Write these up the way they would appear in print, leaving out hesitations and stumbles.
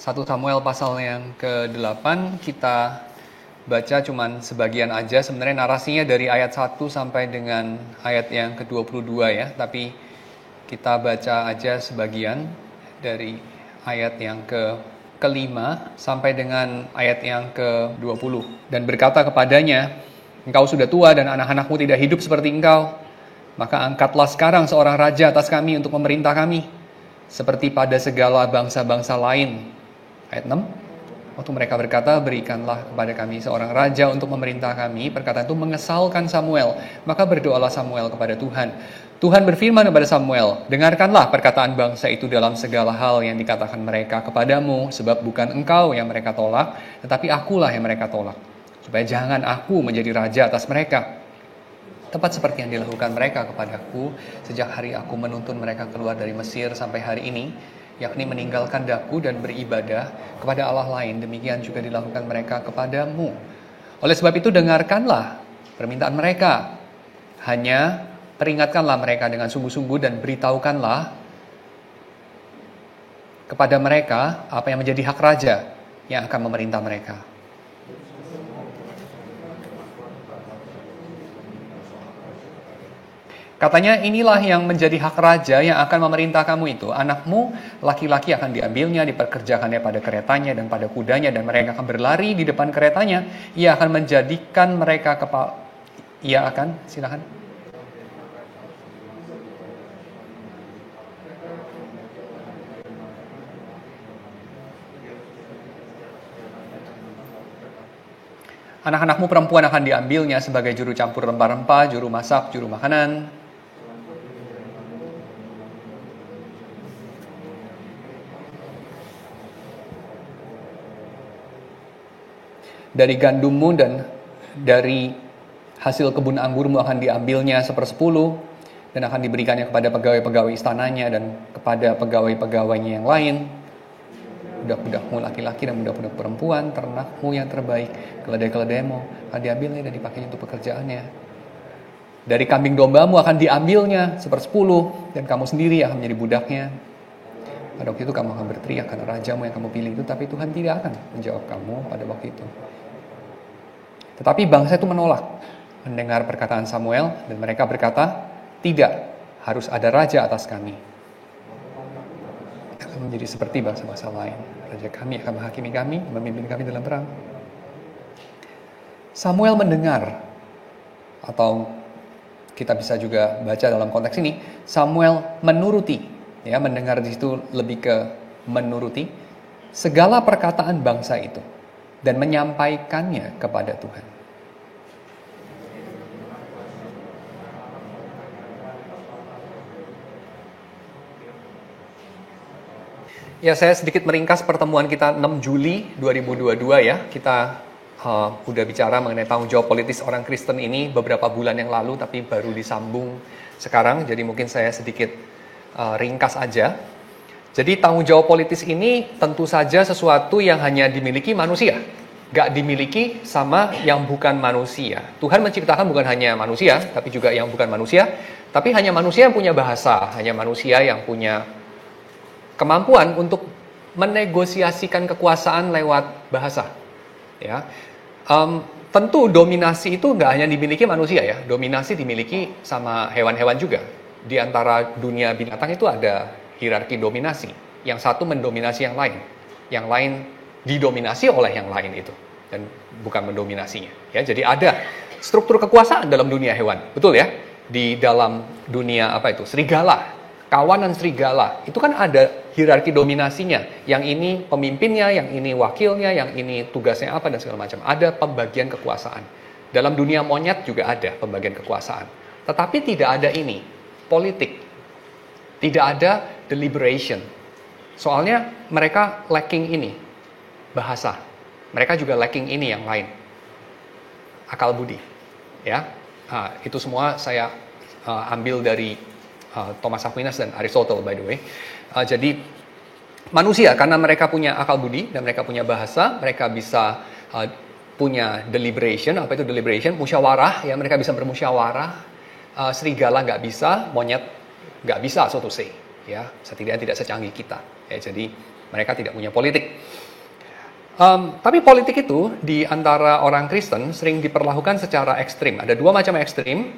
1 Samuel pasal yang ke-8 kita baca cuman sebagian aja. Sebenarnya narasinya dari ayat 1 sampai dengan ayat yang ke-22 ya. Tapi kita baca aja sebagian dari ayat yang ke-5 sampai dengan ayat yang ke-20. Dan berkata kepadanya, "Engkau sudah tua dan anak-anakmu tidak hidup seperti engkau. Maka angkatlah sekarang seorang raja atas kami untuk memerintah kami, seperti pada segala bangsa-bangsa lain." Ayat 6, waktu mereka berkata, "Berikanlah kepada kami seorang raja untuk memerintah kami." Perkataan itu mengesalkan Samuel. Maka berdoalah Samuel kepada Tuhan. Tuhan berfirman kepada Samuel, "Dengarkanlah perkataan bangsa itu dalam segala hal yang dikatakan mereka kepadamu, sebab bukan engkau yang mereka tolak, tetapi akulah yang mereka tolak, supaya jangan aku menjadi raja atas mereka. Tepat seperti yang dilakukan mereka kepadaku sejak hari aku menuntun mereka keluar dari Mesir sampai hari ini, yakni meninggalkan daku dan beribadah kepada Allah lain. Demikian juga dilakukan mereka kepadamu. Oleh sebab itu dengarkanlah permintaan mereka. Hanya peringatkanlah mereka dengan sungguh-sungguh dan beritahukanlah kepada mereka apa yang menjadi hak raja yang akan memerintah mereka." Katanya, "Inilah yang menjadi hak raja yang akan memerintah kamu itu. Anakmu laki-laki akan diambilnya, diperkerjakannya pada keretanya dan pada kudanya, dan mereka akan berlari di depan keretanya. Ia akan menjadikan mereka kepala..." Ia akan, silakan. "Anak-anakmu perempuan akan diambilnya sebagai juru campur rempah-rempah, juru masak, juru makanan. Dari gandummu dan dari hasil kebun anggurmu akan diambilnya 1/10, dan akan diberikannya kepada pegawai-pegawai istananya dan kepada pegawai-pegawainya yang lain. Budak-budakmu laki-laki dan budak-budak perempuan, ternakmu yang terbaik, keledai-keledaimu akan diambilnya dan dipakainya untuk pekerjaannya. Dari kambing dombamu akan diambilnya 1/10, dan kamu sendiri akan menjadi budaknya. Pada waktu itu kamu akan berteriak karena rajamu yang kamu pilih itu, tapi Tuhan tidak akan menjawab kamu pada waktu itu." Tetapi bangsa itu menolak mendengar perkataan Samuel, dan mereka berkata, "Tidak, harus ada raja atas kami. Kita akan menjadi seperti bangsa-bangsa lain. Raja kami akan menghakimi kami, memimpin kami dalam perang." Samuel mendengar, atau kita bisa juga baca dalam konteks ini, Samuel menuruti, ya, mendengar di situ lebih ke menuruti segala perkataan bangsa itu dan menyampaikannya kepada Tuhan. Ya, saya sedikit meringkas pertemuan kita 6 Juli 2022 ya. Kita udah bicara mengenai tanggung jawab politis orang Kristen ini beberapa bulan yang lalu, tapi baru disambung sekarang. Jadi mungkin saya sedikit ringkas aja. Jadi tanggung jawab politis ini tentu saja sesuatu yang hanya dimiliki manusia. Gak dimiliki sama yang bukan manusia. Tuhan menciptakan bukan hanya manusia, tapi juga yang bukan manusia. Tapi hanya manusia yang punya bahasa, hanya manusia yang punya kemampuan untuk menegosiasikan kekuasaan lewat bahasa. Ya, tentu dominasi itu nggak hanya dimiliki manusia ya. Dominasi dimiliki sama hewan-hewan juga. Di antara dunia binatang itu ada hierarki dominasi. Yang satu mendominasi yang lain. Yang lain didominasi oleh yang lain itu. Dan bukan mendominasinya. Ya, jadi ada struktur kekuasaan dalam dunia hewan. Betul ya? Di dalam dunia serigala. Kawanan serigala. Itu kan ada hierarki dominasinya. Yang ini pemimpinnya, yang ini wakilnya, yang ini tugasnya apa, dan segala macam. Ada pembagian kekuasaan. Dalam dunia monyet juga ada pembagian kekuasaan. Tetapi tidak ada ini. Politik. Tidak ada deliberation. Soalnya mereka lacking ini. Bahasa. Mereka juga lacking ini yang lain. Akal budi. Ya. Itu semua saya ambil dari Thomas Aquinas dan Aristotle, by the way. Jadi manusia, karena mereka punya akal budi dan mereka punya bahasa, mereka bisa punya deliberation. Apa itu deliberation? Musyawarah, ya, mereka bisa bermusyawarah. Serigala nggak bisa, monyet nggak bisa, so to say, ya, setidaknya tidak secanggih kita. Ya, jadi mereka tidak punya politik. Tapi politik itu di antara orang Kristen sering diperlakukan secara ekstrim. Ada dua macam ekstrim.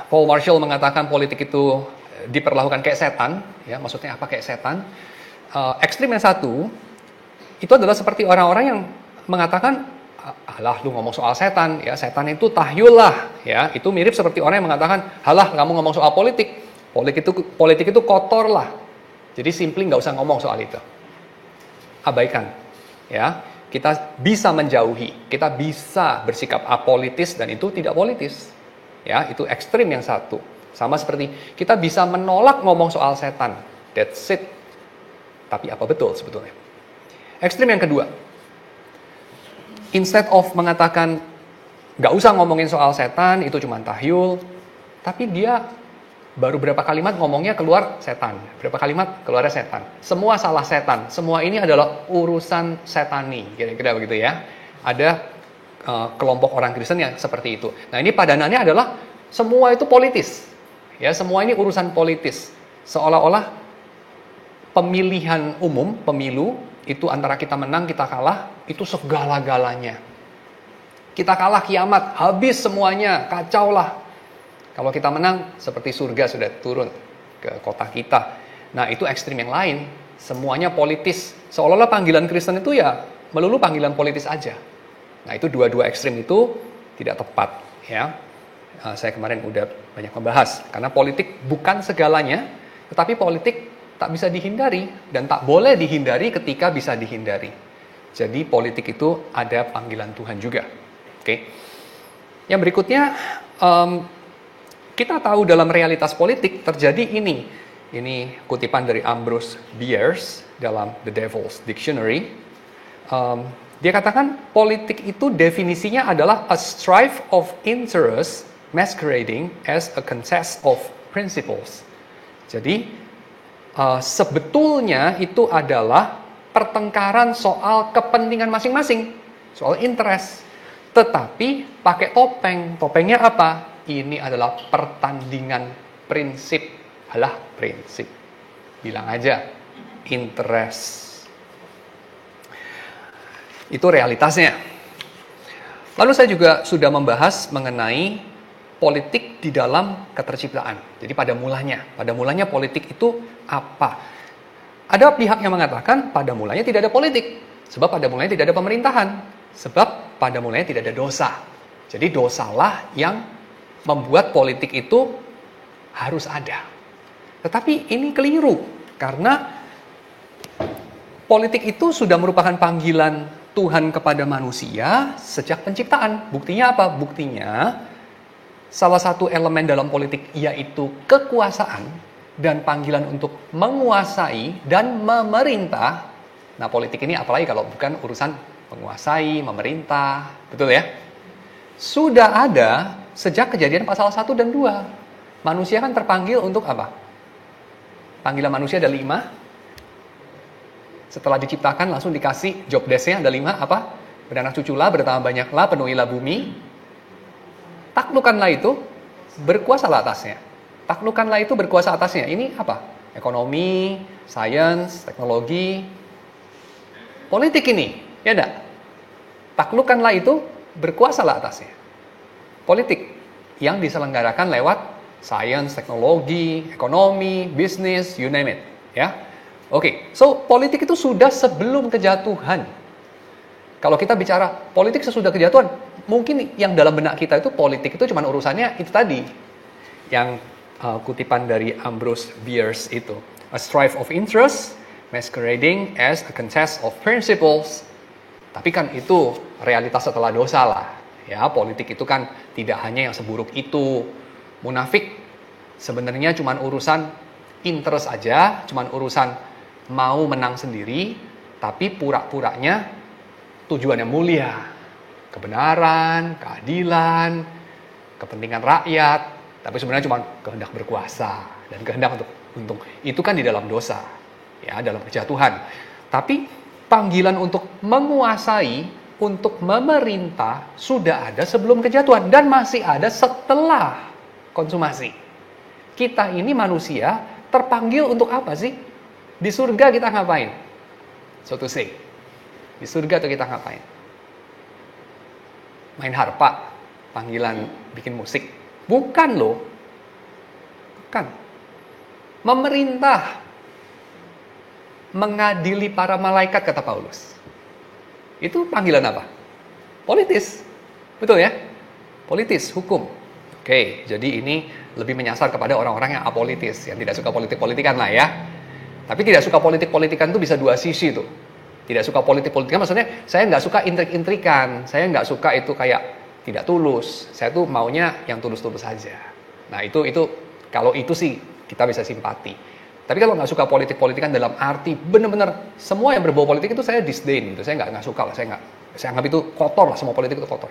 Paul Marshall mengatakan politik itu diperlakukan kayak setan. Ya, maksudnya apa kayak setan? Ekstrim yang satu itu adalah seperti orang-orang yang mengatakan, alah lu ngomong soal setan, ya setan itu tahyul lah, ya itu mirip seperti orang yang mengatakan, halah kamu ngomong soal politik, politik itu kotor lah, jadi simply nggak usah ngomong soal itu, abaikan, ya kita bisa menjauhi, kita bisa bersikap apolitis dan itu tidak politis, ya itu ekstrim yang satu, sama seperti kita bisa menolak ngomong soal setan, that's it, tapi apa betul sebetulnya? Ekstrim yang kedua. Instead of mengatakan, gak usah ngomongin soal setan, itu cuma tahyul, tapi dia baru berapa kalimat ngomongnya keluar setan. Berapa kalimat keluarnya setan. Semua salah setan. Semua ini adalah urusan setani. Kira-kira begitu ya. Ada kelompok orang Kristen yang seperti itu. Nah ini padanannya adalah semua itu politis. Ya, semua ini urusan politis. Seolah-olah pemilihan umum, pemilu, itu antara kita menang, kita kalah, itu segala-galanya. Kita kalah kiamat, habis semuanya, kacau lah. Kalau kita menang, seperti surga sudah turun ke kota kita. Nah itu ekstrim yang lain, semuanya politis. Seolah-olah panggilan Kristen itu ya melulu panggilan politis aja. Nah itu dua-dua ekstrim itu tidak tepat. Ya, saya kemarin udah banyak membahas, karena politik bukan segalanya, tetapi politik tak bisa dihindari dan tak boleh dihindari ketika bisa dihindari. Jadi politik itu ada panggilan Tuhan juga. Oke. Yang berikutnya, kita tahu dalam realitas politik terjadi ini. Ini kutipan dari Ambrose Bierce dalam The Devil's Dictionary. Dia katakan politik itu definisinya adalah a strife of interest masquerading as a contest of principles. Jadi sebetulnya itu adalah pertengkaran soal kepentingan masing-masing, soal interest. Tetapi pakai topeng. Topengnya apa? Ini adalah pertandingan prinsip. Alah, prinsip. Bilang aja, interest. Itu realitasnya. Lalu saya juga sudah membahas mengenai politik di dalam keterciptaan. Jadi pada mulanya politik itu apa? Ada pihak yang mengatakan pada mulanya tidak ada politik. Sebab pada mulanya tidak ada pemerintahan. Sebab pada mulanya tidak ada dosa. Jadi dosalah yang membuat politik itu harus ada. Tetapi ini keliru. Karena politik itu sudah merupakan panggilan Tuhan kepada manusia sejak penciptaan. Buktinya apa? Buktinya salah satu elemen dalam politik yaitu kekuasaan dan panggilan untuk menguasai dan memerintah. Nah, politik ini apalagi kalau bukan urusan menguasai, memerintah, betul ya? Sudah ada sejak Kejadian pasal 1 dan 2. Manusia kan terpanggil untuk apa? Panggilan manusia ada 5. Setelah diciptakan langsung dikasih job desk-nya ada 5 apa? Beranak cuculah, bertambah banyaklah, penuhilah bumi. Taklukkanlah itu, berkuasalah atasnya. Taklukkanlah itu, berkuasa atasnya. Ini apa? Ekonomi, sains, teknologi, politik ini. Ya enggak? Taklukkanlah itu, berkuasalah atasnya. Politik yang diselenggarakan lewat sains, teknologi, ekonomi, bisnis, you name it. Ya. Oke, so politik itu sudah sebelum kejatuhan. Kalau kita bicara politik sesudah kejatuhan, mungkin yang dalam benak kita itu politik itu cuma urusannya itu tadi. Yang kutipan dari Ambrose Bierce itu. A strife of interest masquerading as a contest of principles. Tapi kan itu realitas setelah dosa lah. Ya, politik itu kan tidak hanya yang seburuk itu. Munafik sebenarnya cuma urusan interest aja, cuma urusan mau menang sendiri, tapi pura-puranya tujuannya mulia. Kebenaran, keadilan, kepentingan rakyat, tapi sebenarnya cuma kehendak berkuasa dan kehendak untuk untung. Itu kan di dalam dosa, ya, dalam kejatuhan. Tapi panggilan untuk menguasai, untuk memerintah sudah ada sebelum kejatuhan dan masih ada setelah konsumasi. Kita ini manusia terpanggil untuk apa sih? Di surga kita ngapain? So to say. Di surga tuh kita ngapain? Main harpa, panggilan bikin musik. Bukan loh. Bukan. Memerintah. Mengadili para malaikat, kata Paulus. Itu panggilan apa? Politis. Betul ya? Politis, hukum. Oke, jadi ini lebih menyasar kepada orang-orang yang apolitis, yang tidak suka politik-politikan lah ya. Tapi tidak suka politik-politikan itu bisa dua sisi tuh. Tidak suka politik-politikan maksudnya saya nggak suka intrik-intrikan, saya nggak suka itu kayak tidak tulus. Saya tuh maunya yang tulus-tulus saja. Nah itu kalau itu sih kita bisa simpati. Tapi kalau nggak suka politik-politikan dalam arti benar-benar semua yang berbau politik itu saya disdain gitu. Saya nggak suka lah, saya anggap itu kotor lah, semua politik itu kotor.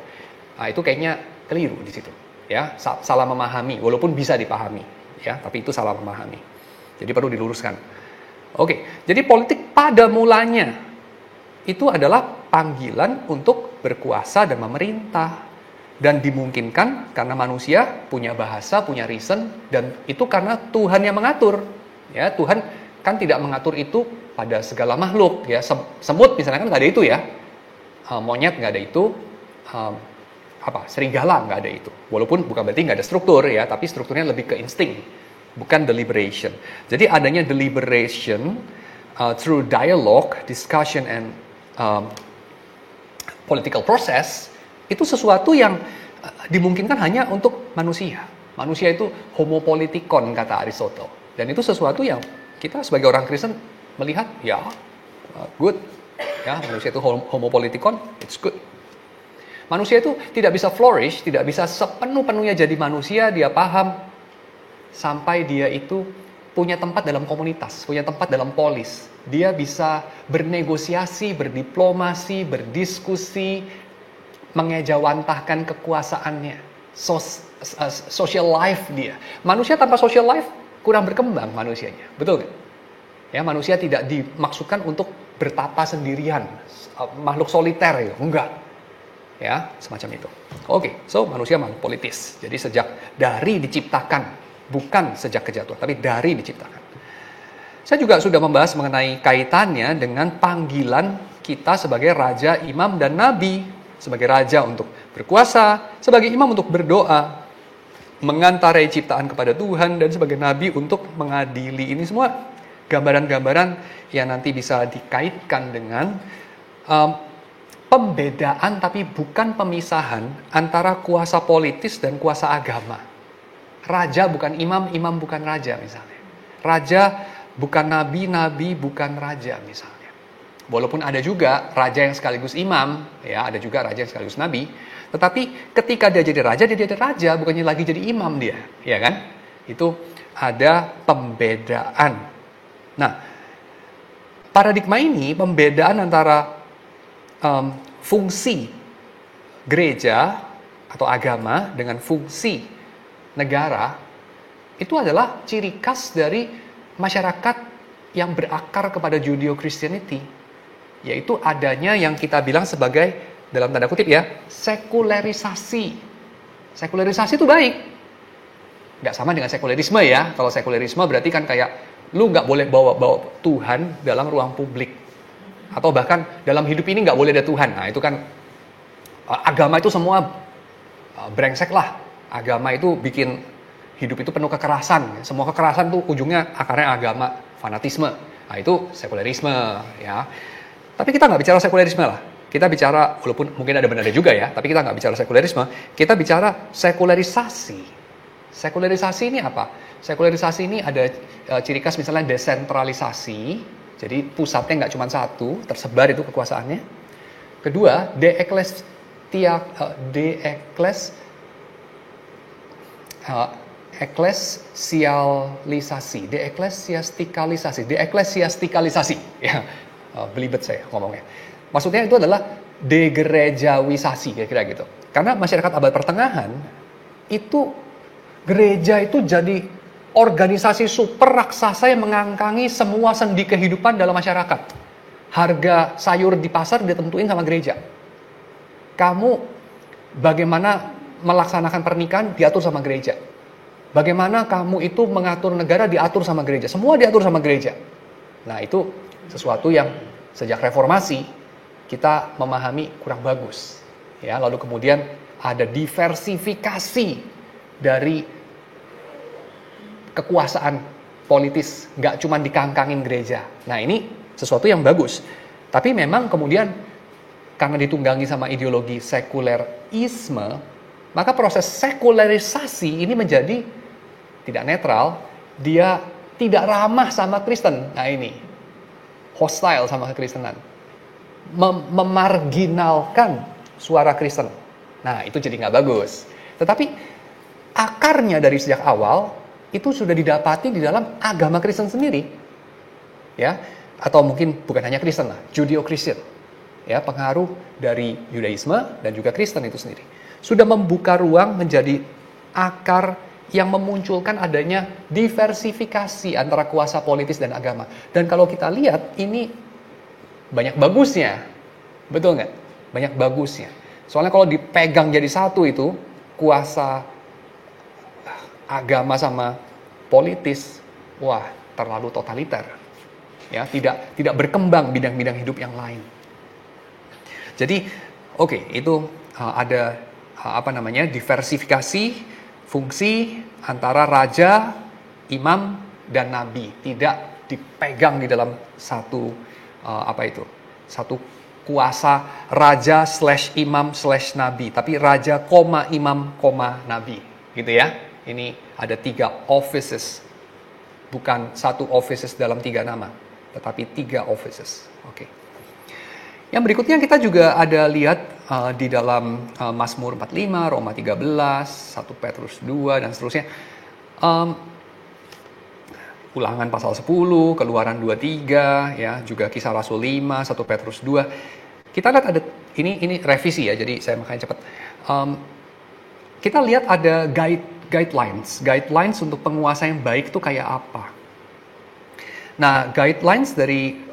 Nah itu kayaknya keliru di situ. Ya, salah memahami, walaupun bisa dipahami, ya, tapi itu salah memahami. Jadi perlu diluruskan. Oke, jadi politik pada mulanya itu adalah panggilan untuk berkuasa dan memerintah, dan dimungkinkan karena manusia punya bahasa, punya reason, dan itu karena Tuhan yang mengatur. Ya, Tuhan kan tidak mengatur itu pada segala makhluk. Ya, semut misalnya kan nggak ada itu ya, monyet nggak ada itu. Serigala nggak ada itu. Walaupun bukan berarti nggak ada struktur ya, tapi strukturnya lebih ke insting, bukan deliberation. Jadi adanya deliberation through dialogue, discussion, and political process itu sesuatu yang dimungkinkan hanya untuk manusia. Manusia itu homo politikon, kata Aristotle. Dan itu sesuatu yang kita sebagai orang Kristen melihat ya good. Ya, manusia itu homo politikon, it's good. Manusia itu tidak bisa flourish, tidak bisa sepenuh-penuhnya jadi manusia, dia paham, sampai dia itu punya tempat dalam komunitas, punya tempat dalam polis. Dia bisa bernegosiasi, berdiplomasi, berdiskusi, mengejawantahkan kekuasaannya, social life dia. Manusia tanpa social life kurang berkembang manusianya, betul nggak? Ya, manusia tidak dimaksudkan untuk bertapa sendirian, makhluk soliter ya, enggak. Ya, semacam itu. Oke, so manusia makhluk politis. Jadi sejak dari diciptakan, bukan sejak kejatuhan, tapi dari diciptakan. Saya juga sudah membahas mengenai kaitannya dengan panggilan kita sebagai raja, imam, dan nabi. Sebagai raja untuk berkuasa, sebagai imam untuk berdoa, mengantarai ciptaan kepada Tuhan, dan sebagai nabi untuk mengadili. Ini semua gambaran-gambaran yang nanti bisa dikaitkan dengan pembedaan tapi bukan pemisahan antara kuasa politis dan kuasa agama. Raja bukan imam, imam bukan raja misalnya. Raja bukan nabi, nabi bukan raja misalnya. Walaupun ada juga raja yang sekaligus imam, ya ada juga raja yang sekaligus nabi. Tetapi ketika dia jadi raja, bukannya lagi jadi imam dia, ya kan? Itu ada pembedaan. Nah, paradigma ini, pembedaan antara fungsi gereja atau agama dengan fungsi negara, itu adalah ciri khas dari masyarakat yang berakar kepada Judeo-Christianity, yaitu adanya yang kita bilang sebagai, dalam tanda kutip ya, sekularisasi. Sekularisasi itu baik. Nggak sama dengan sekulerisme ya. Kalau sekulerisme berarti kan kayak, lu nggak boleh bawa Tuhan dalam ruang publik. Atau bahkan dalam hidup ini nggak boleh ada Tuhan. Nah itu kan agama itu semua brengsek lah. Agama itu bikin hidup itu penuh kekerasan. Semua kekerasan tuh ujungnya akarnya agama, fanatisme. Nah itu sekulerisme ya. Tapi kita nggak bicara sekulerisme lah. Kita bicara, walaupun mungkin ada benarnya juga ya, tapi kita nggak bicara sekulerisme. Kita bicara sekularisasi. Sekularisasi ini apa? Sekularisasi ini ada ciri khas misalnya desentralisasi. Jadi pusatnya nggak cuma satu, tersebar itu kekuasaannya. Kedua, deeklesiastikalisasi. Ya, belibet saya ngomongnya. Maksudnya itu adalah degerejawisasi, kira-kira gitu. Karena masyarakat abad pertengahan, itu gereja itu jadi organisasi super raksasa yang mengangkangi semua sendi kehidupan dalam masyarakat. Harga sayur di pasar ditentuin sama gereja. Kamu bagaimana melaksanakan pernikahan diatur sama gereja. Bagaimana kamu itu mengatur negara diatur sama gereja. Semua diatur sama gereja. Nah, itu sesuatu yang sejak reformasi kita memahami kurang bagus. Ya, lalu kemudian ada diversifikasi dari kekuasaan politis, nggak cuma dikangkangin gereja. Nah, ini sesuatu yang bagus. Tapi memang kemudian karena ditunggangi sama ideologi sekulerisme, maka proses sekularisasi ini menjadi tidak netral, dia tidak ramah sama Kristen. Nah, ini hostile sama kekristenan, memarginalkan suara Kristen. Nah, itu jadi nggak bagus. Tetapi akarnya dari sejak awal itu sudah didapati di dalam agama Kristen sendiri, ya, atau mungkin bukan hanya Kristen lah, Judeo-Kristen, ya, pengaruh dari Yudaisme dan juga Kristen itu sendiri sudah membuka ruang menjadi akar yang memunculkan adanya diversifikasi antara kuasa politis dan agama. Dan kalau kita lihat, ini banyak bagusnya. Betul nggak? Banyak bagusnya. Soalnya kalau dipegang jadi satu itu, kuasa agama sama politis, wah, terlalu totaliter. Ya, tidak berkembang bidang-bidang hidup yang lain. Jadi, oke, itu ada diversifikasi fungsi antara raja, imam, dan nabi. Tidak dipegang di dalam satu satu kuasa raja / imam / nabi, tapi raja, imam, nabi, gitu ya. Ini ada 3 offices, bukan satu offices dalam 3 nama, tetapi 3 offices. Oke. Yang berikutnya kita juga ada lihat di dalam Mazmur 45, Roma 13, 1 Petrus 2, dan seterusnya. Ulangan pasal 10, Keluaran 23, ya, juga Kisah Rasul 5, 1 Petrus 2. Kita lihat ada, ini revisi ya, jadi saya makanya cepat. Kita lihat ada guidelines untuk penguasa yang baik itu kayak apa. Nah, guidelines dari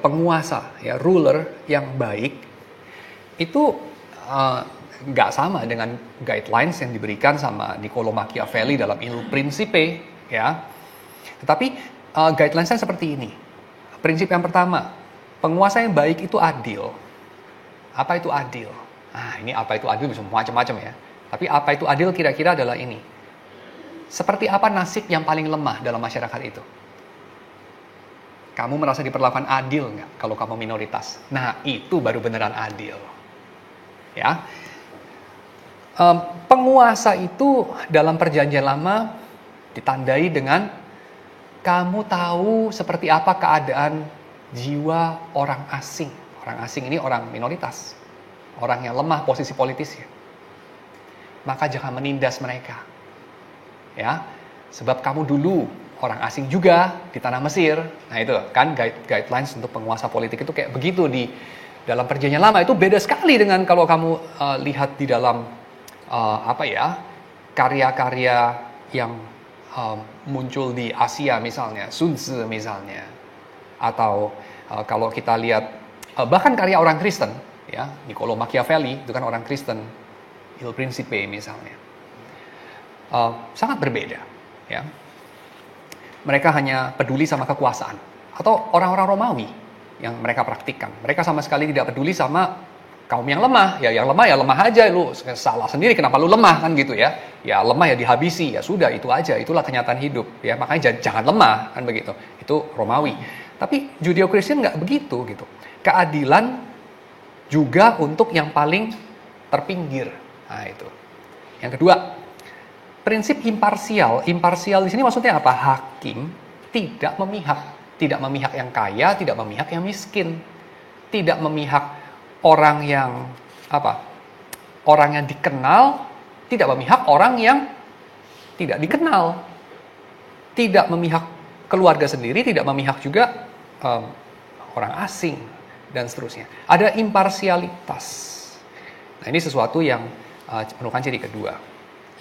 penguasa, ya, ruler yang baik itu nggak sama dengan guidelines yang diberikan sama Niccolo Machiavelli dalam Il Principe, ya. Tetapi guidelines-nya seperti ini. Prinsip yang pertama, penguasa yang baik itu adil. Apa itu adil? Nah, ini apa itu adil bisa macam-macam ya. Tapi apa itu adil kira-kira adalah ini. Seperti apa nasib yang paling lemah dalam masyarakat itu? Kamu merasa diperlakukan adil nggak kalau kamu minoritas? Nah, itu baru beneran adil. Ya, penguasa itu dalam perjanjian lama ditandai dengan kamu tahu seperti apa keadaan jiwa orang asing. Orang asing ini orang minoritas, orang yang lemah posisi politisnya. Maka jangan menindas mereka. Ya, sebab kamu dulu orang asing juga di tanah Mesir. Nah, itu kan guidelines untuk penguasa politik itu kayak begitu di dalam perjanjian lama. Itu beda sekali dengan kalau kamu lihat di dalam karya-karya yang muncul di Asia misalnya, Sun Tzu misalnya, atau kalau kita lihat bahkan karya orang Kristen, ya, Niccolo Machiavelli itu kan orang Kristen, Il Principe misalnya. Sangat berbeda, ya. Mereka hanya peduli sama kekuasaan. Atau orang-orang Romawi yang mereka praktikkan, mereka sama sekali tidak peduli sama kaum yang lemah. Ya, yang lemah ya lemah aja, lu salah sendiri kenapa lu lemah, kan gitu ya. Ya lemah ya dihabisi, ya sudah itu aja, itulah kenyataan hidup, ya. Makanya jangan lemah, kan begitu. Itu Romawi. Tapi Judeo-Kristen nggak begitu gitu. Keadilan juga untuk yang paling terpinggir. Nah, itu. Yang kedua, prinsip imparsial. Imparsial di sini maksudnya apa? Hakim tidak memihak yang kaya, tidak memihak yang miskin, tidak memihak orang yang orang yang dikenal, tidak memihak orang yang tidak dikenal, tidak memihak keluarga sendiri, tidak memihak juga orang asing, dan seterusnya. Ada imparsialitas. Nah, ini sesuatu yang merupakan ciri kedua.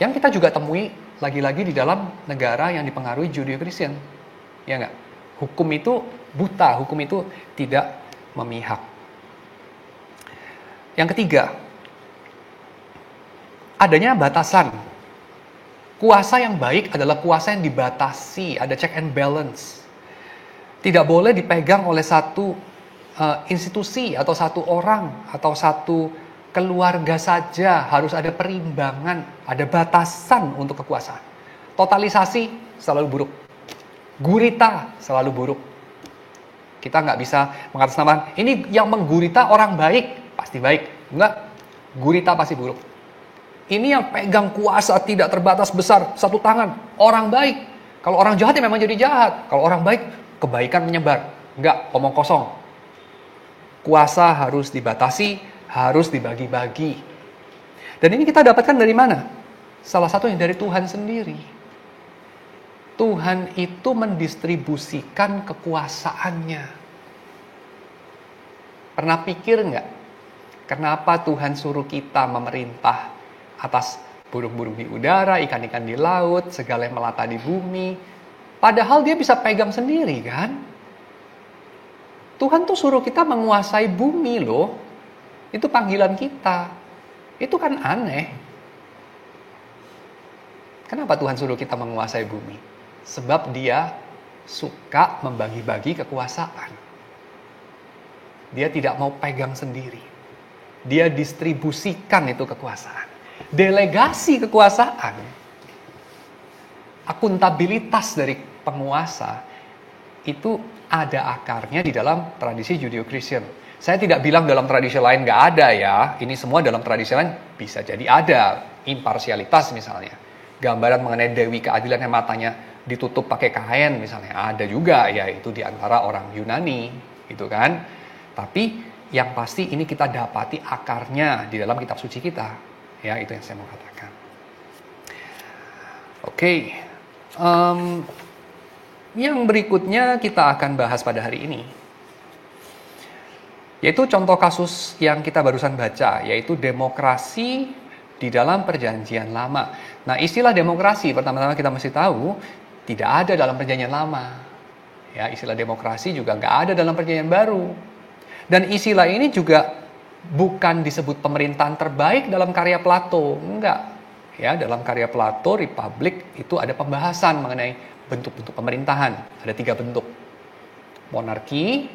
Yang kita juga temui lagi-lagi di dalam negara yang dipengaruhi Judeo-Kristen. Ya enggak? Hukum itu buta, hukum itu tidak memihak. Yang ketiga, adanya batasan. Kuasa yang baik adalah kuasa yang dibatasi, ada check and balance. Tidak boleh dipegang oleh satu institusi atau satu orang atau satu keluarga saja. Harus ada perimbangan, ada batasan untuk kekuasaan. Totalisasi selalu buruk. Gurita selalu buruk. Kita nggak bisa mengatasnamakan, ini yang menggurita orang baik, pasti baik. Enggak, gurita pasti buruk. Ini yang pegang kuasa tidak terbatas besar, satu tangan, orang baik. Kalau orang jahat ya memang jadi jahat. Kalau orang baik, kebaikan menyebar. Enggak, omong kosong. Kuasa harus dibatasi, harus dibagi-bagi. Dan ini kita dapatkan dari mana? Salah satunya dari Tuhan sendiri. Tuhan itu mendistribusikan kekuasaannya. Pernah pikir nggak? Kenapa Tuhan suruh kita memerintah atas burung-burung di udara, ikan-ikan di laut, segala yang melata di bumi? Padahal dia bisa pegang sendiri kan? Tuhan tuh suruh kita menguasai bumi loh. Itu panggilan kita. Itu kan aneh. Kenapa Tuhan suruh kita menguasai bumi? Sebab dia suka membagi-bagi kekuasaan. Dia tidak mau pegang sendiri. Dia distribusikan itu kekuasaan. Delegasi kekuasaan. Akuntabilitas dari penguasa itu ada akarnya di dalam tradisi Judeo-Christian. Saya tidak bilang dalam tradisi lain nggak ada ya. Ini semua dalam tradisi lain bisa jadi ada. Imparsialitas misalnya. Gambaran mengenai Dewi Keadilan yang matanya ditutup pakai kain misalnya. Ada juga ya, itu di antara orang Yunani gitu kan. Tapi yang pasti ini kita dapati akarnya di dalam kitab suci kita. Ya, itu yang saya mau katakan. Oke. Yang berikutnya kita akan bahas pada hari ini. Yaitu contoh kasus yang kita barusan baca, yaitu demokrasi di dalam perjanjian lama. Nah, istilah demokrasi pertama-tama kita mesti tahu tidak ada dalam perjanjian lama. Ya, istilah demokrasi juga nggak ada dalam perjanjian baru. Dan istilah ini juga bukan disebut pemerintahan terbaik dalam karya Plato. Enggak. Ya, dalam karya Plato, Republik, itu ada pembahasan mengenai bentuk-bentuk pemerintahan. Ada 3 bentuk. Monarki,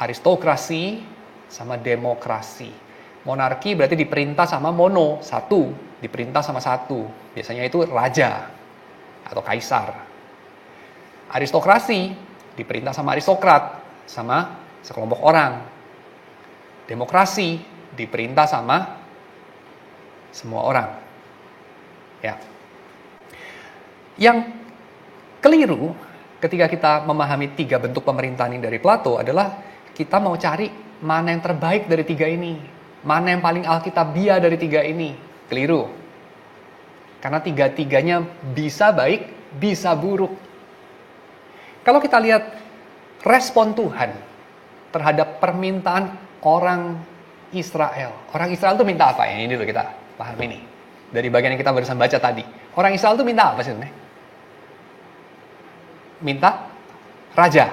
aristokrasi, sama demokrasi. Monarki berarti diperintah sama mono, satu. Diperintah sama satu. Biasanya itu raja atau kaisar. Aristokrasi diperintah sama aristokrat, sama sekelompok orang. Demokrasi diperintah sama semua orang. Ya. Yang keliru ketika kita memahami 3 bentuk pemerintahan ini dari Plato adalah kita mau cari mana yang terbaik dari 3 ini. Mana yang paling alkitabiah dari 3 ini. Keliru. Karena 3-tiganya bisa baik, bisa buruk. Kalau kita lihat respon Tuhan terhadap permintaan orang Israel. Orang Israel itu minta apa? Ini dulu kita paham ini. Dari bagian yang kita barusan baca tadi. Orang Israel itu minta apa sih? Minta raja.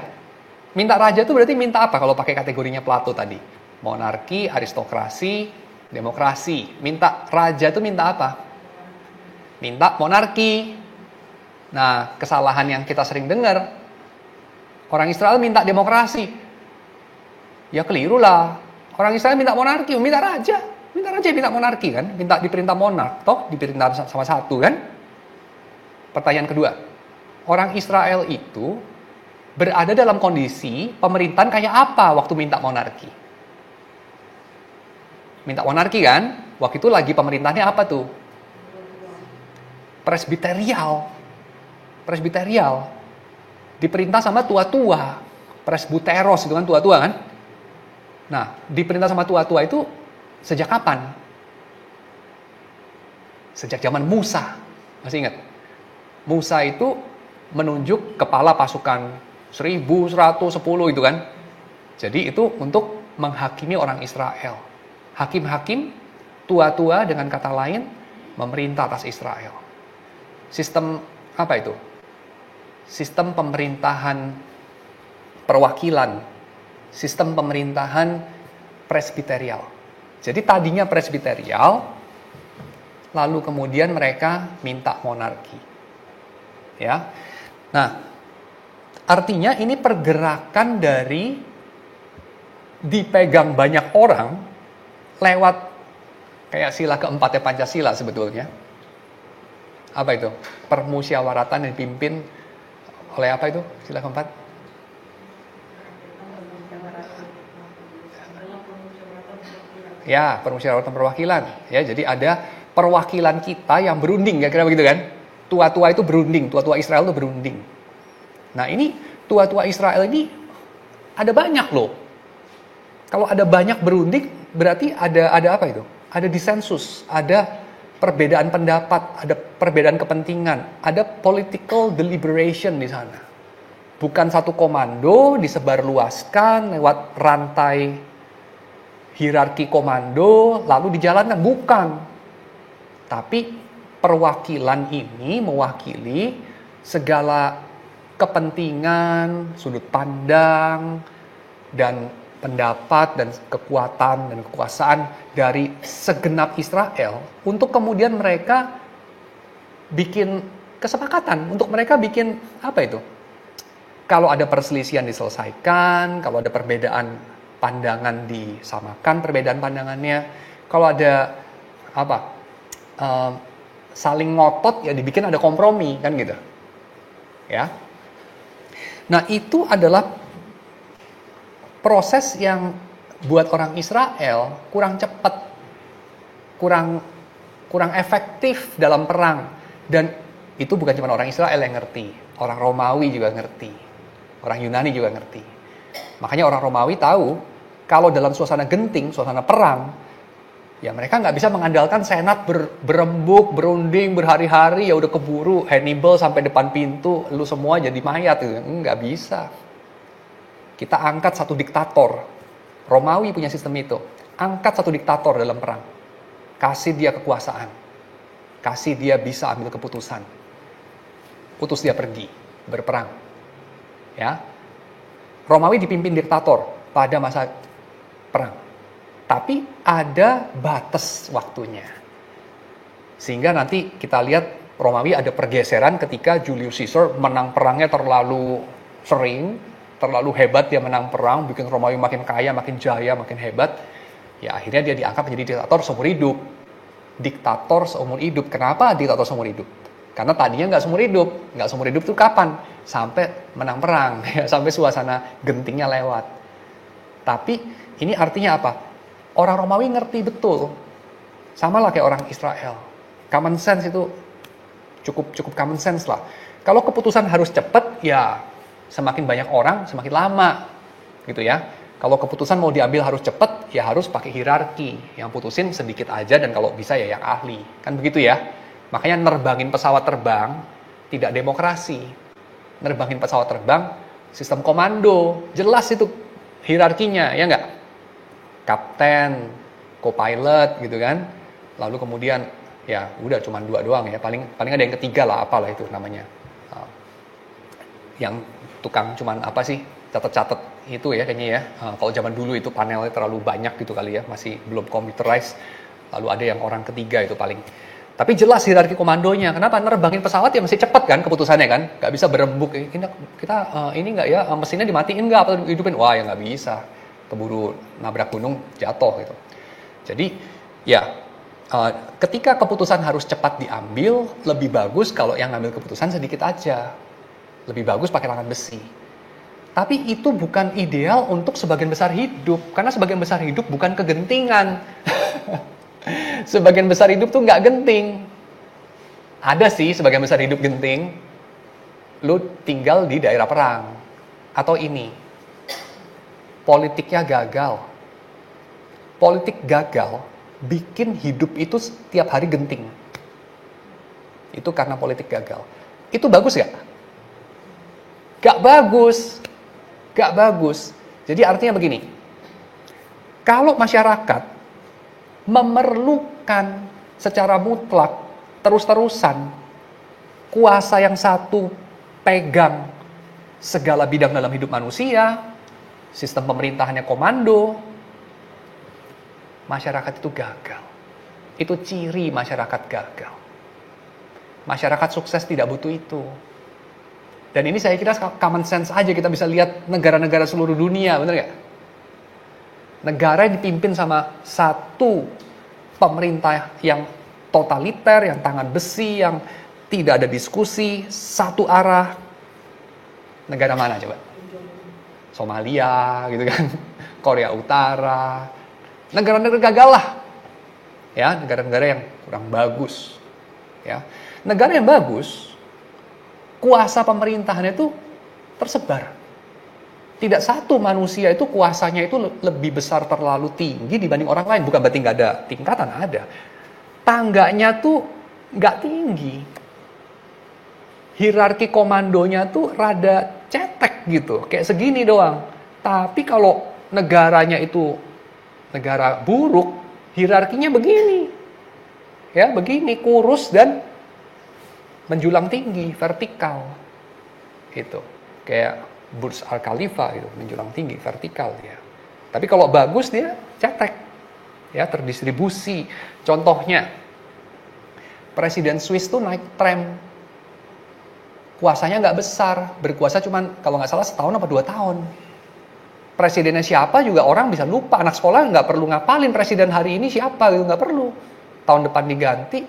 Minta raja itu berarti minta apa kalau pakai kategorinya Plato tadi? Monarki, aristokrasi, demokrasi. Minta raja itu minta apa? Minta monarki. Nah, kesalahan yang kita sering dengar, orang Israel minta demokrasi. Ya keliru lah. Orang Israel minta monarki, minta raja. Minta raja, minta monarki kan. Minta diperintah monark, toh diperintah sama satu kan. Pertanyaan kedua, orang Israel itu berada dalam kondisi pemerintahan kayak apa waktu minta monarki? Minta monarki kan, waktu itu lagi pemerintahnya apa tuh? Presbiterial. Diperintah sama tua-tua. Presbuteros itu kan tua-tua kan. Nah, diperintah sama tua-tua itu sejak kapan? Sejak zaman Musa. Masih ingat? Musa itu menunjuk kepala pasukan 1110 itu kan. Jadi itu untuk menghakimi orang Israel. Hakim-hakim, tua-tua dengan kata lain, memerintah atas Israel. Sistem apa itu? Sistem pemerintahan perwakilan. Sistem pemerintahan presbiterial. Jadi tadinya presbiterial, lalu kemudian mereka minta monarki. Ya. Nah, Artinya ini pergerakan dari dipegang banyak orang lewat kayak sila keempatnya Pancasila sebetulnya. Apa itu? Permusyawaratan yang dipimpin oleh apa itu? Sila keempat? Ya, permusyawaratan perwakilan. Ya, jadi ada perwakilan kita yang berunding, kira-kira begitu kan? Tua-tua itu berunding, tua-tua Israel itu berunding. Nah, ini tua-tua Israel ini ada banyak loh. Kalau ada banyak berunding, berarti ada apa itu? Ada disensus, ada perbedaan pendapat, ada perbedaan kepentingan, ada political deliberation di sana. Bukan satu komando disebarluaskan lewat rantai hierarki komando lalu dijalankan, bukan. Tapi perwakilan ini mewakili segala kepentingan, sudut pandang, dan pendapat, dan kekuatan, dan kekuasaan dari segenap Israel untuk kemudian mereka bikin kesepakatan, untuk mereka bikin apa itu? Kalau ada perselisihan diselesaikan, kalau ada perbedaan pandangan disamakan perbedaan pandangannya, kalau ada apa saling ngotot ya dibikin ada kompromi kan gitu, ya. Nah, itu adalah proses yang buat orang Israel kurang cepat, kurang efektif dalam perang. Dan itu bukan cuma orang Israel yang ngerti, orang Romawi juga ngerti, orang Yunani juga ngerti. Makanya orang Romawi tahu kalau dalam suasana genting, suasana perang, ya mereka nggak bisa mengandalkan senat berembuk, berunding, berhari-hari, ya udah keburu Hannibal sampai depan pintu, lu semua jadi mayat gitu. Nggak bisa. Kita angkat satu diktator. Romawi punya sistem itu. Angkat satu diktator dalam perang. Kasih dia kekuasaan. Kasih dia bisa ambil keputusan. Utus dia pergi berperang. Ya. Romawi dipimpin diktator pada masa perang. Tapi ada batas waktunya. Sehingga nanti kita lihat Romawi ada pergeseran ketika Julius Caesar menang perangnya terlalu sering, terlalu hebat dia menang perang, bikin Romawi makin kaya, makin jaya, makin hebat. Ya akhirnya dia diangkat menjadi diktator seumur hidup. Diktator seumur hidup. Kenapa diktator seumur hidup? Karena tadinya nggak seumur hidup. Nggak seumur hidup itu kapan? Sampai menang perang, sampai suasana gentingnya lewat. Tapi ini artinya apa? Orang Romawi ngerti betul. Sama lah kayak orang Israel. Common sense itu cukup common sense lah. Kalau keputusan harus cepat, ya semakin banyak orang, semakin lama. Gitu ya. Kalau keputusan mau diambil harus cepat, ya harus pakai hierarki. Yang putusin sedikit aja dan kalau bisa ya yang ahli. Kan begitu ya. Makanya nerbangin pesawat terbang tidak demokrasi. Nerbangin pesawat terbang sistem komando. Jelas itu hierarkinya, ya enggak? Kapten, co-pilot gitu kan. Lalu kemudian ya udah cuma 2 doang ya. Paling ada yang ketiga lah, apalah itu namanya. Yang tukang cuman apa sih? Catat-catat itu ya kayaknya ya. Kalau zaman dulu itu panelnya terlalu banyak gitu kali ya, masih belum computerized. Lalu ada yang orang ketiga itu paling. Tapi jelas hierarki komandonya. Kenapa? Nerbangin pesawat ya mesti cepat kan keputusannya kan. Gak bisa berembuk. Kita ini nggak ya mesinnya dimatiin nggak atau hidupin? Wah ya nggak bisa. Keburu nabrak gunung jatuh gitu. Jadi ya ketika keputusan harus cepat diambil, lebih bagus kalau yang ngambil keputusan sedikit aja. Lebih bagus pakai tangan besi. Tapi itu bukan ideal untuk sebagian besar hidup. Karena sebagian besar hidup bukan kegentingan. Sebagian besar hidup tuh nggak genting. Ada sih sebagian besar hidup genting. Lu tinggal di daerah perang. Atau ini. Politiknya gagal. Politik gagal bikin hidup itu setiap hari genting. Itu karena politik gagal. Itu bagus gak? Gak bagus. Gak bagus. Jadi artinya begini. Kalau masyarakat memerlukan secara mutlak terus-terusan kuasa yang satu pegang segala bidang dalam hidup manusia, sistem pemerintahannya komando, masyarakat itu gagal. Itu ciri masyarakat gagal. Masyarakat sukses tidak butuh itu. Dan ini saya kira common sense aja, kita bisa lihat negara-negara seluruh dunia, bener nggak? Negara yang dipimpin sama satu pemerintah yang totaliter, yang tangan besi, yang tidak ada diskusi, satu arah. Negara mana coba? Somalia gitu kan, Korea Utara. Negara-negara gagal lah. Ya, negara-negara yang kurang bagus. Ya. Negara yang bagus, kuasa pemerintahannya itu tersebar. Tidak satu manusia itu kuasanya itu lebih besar, terlalu tinggi dibanding orang lain. Bukan berarti nggak ada tingkatan, ada. Tangganya tuh nggak tinggi. Hierarki komandonya tuh rada cetek gitu, kayak segini doang. Tapi kalau negaranya itu negara buruk, hierarkinya begini. Ya, begini, kurus dan menjulang tinggi, vertikal. Gitu. Kayak Burj Al Khalifa gitu, menjulang tinggi, vertikal dia. Tapi kalau bagus dia cetek. Ya, terdistribusi. Contohnya, Presiden Swiss tuh naik tram. Kuasanya nggak besar, berkuasa cuman kalau nggak salah setahun apa 2 tahun. Presidennya siapa juga orang bisa lupa. Anak sekolah nggak perlu ngapalin presiden hari ini siapa gitu, nggak perlu. Tahun depan diganti,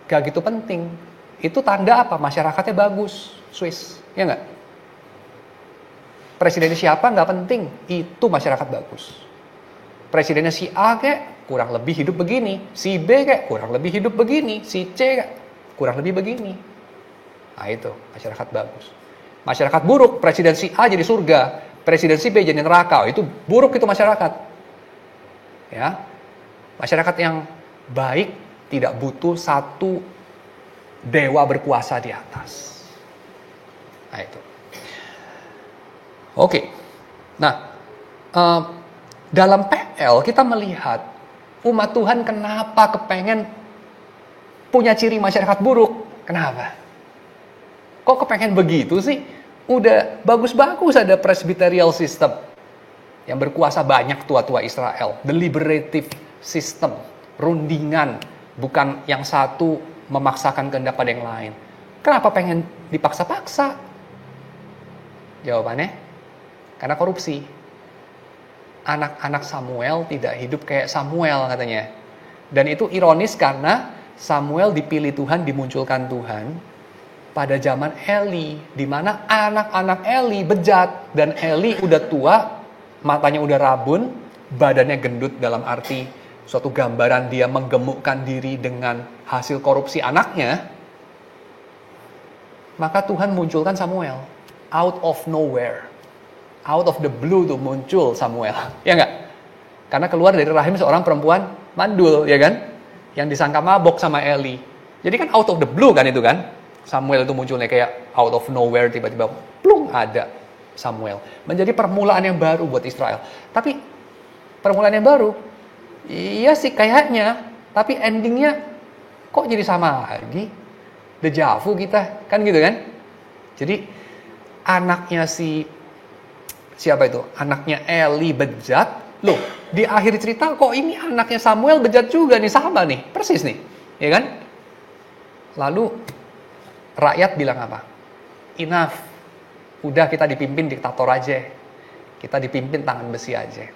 nggak gitu penting. Itu tanda apa? Masyarakatnya bagus, Swiss, ya nggak? Presidennya siapa nggak penting, itu masyarakat bagus. Presidennya si A kayak kurang lebih hidup begini, si B kayak kurang lebih hidup begini, si C kayak kurang lebih begini. Nah itu, masyarakat bagus. Masyarakat buruk, presiden si A jadi surga, presiden si B jadi neraka. Itu buruk itu masyarakat. Ya. Masyarakat yang baik tidak butuh satu dewa berkuasa di atas. Nah itu. Oke. Nah, dalam PL kita melihat umat Tuhan kenapa kepengen punya ciri masyarakat buruk. Kenapa? Kok kepengen begitu sih? Udah bagus-bagus ada presbyterial system yang berkuasa banyak tua-tua Israel. Deliberative system, rundingan, bukan yang satu memaksakan kehendak pada yang lain. Kenapa pengen dipaksa-paksa? Jawabannya, karena korupsi. Anak-anak Samuel tidak hidup kayak Samuel katanya. Dan itu ironis karena Samuel dipilih Tuhan, dimunculkan Tuhan pada zaman Eli, di mana anak-anak Eli bejat, dan Eli udah tua, matanya udah rabun, badannya gendut, dalam arti suatu gambaran dia menggemukkan diri dengan hasil korupsi anaknya. Maka Tuhan munculkan Samuel out of nowhere, out of the blue tuh muncul Samuel, ya nggak? Karena keluar dari rahim seorang perempuan mandul, ya kan? Yang disangka mabok sama Eli. Jadi kan out of the blue kan itu kan? Samuel itu munculnya kayak out of nowhere, tiba-tiba plung ada Samuel. Menjadi permulaan yang baru buat Israel. Tapi permulaan yang baru, iya sih kayaknya, tapi endingnya kok jadi sama lagi? Deja vu kita, kan gitu kan? Jadi anaknya siapa itu? Anaknya Eli bejat. Loh, di akhir cerita kok ini anaknya Samuel bejat juga nih, sama nih, persis nih, ya kan? Lalu rakyat bilang apa? Enough. Udah kita dipimpin diktator aja. Kita dipimpin tangan besi aja.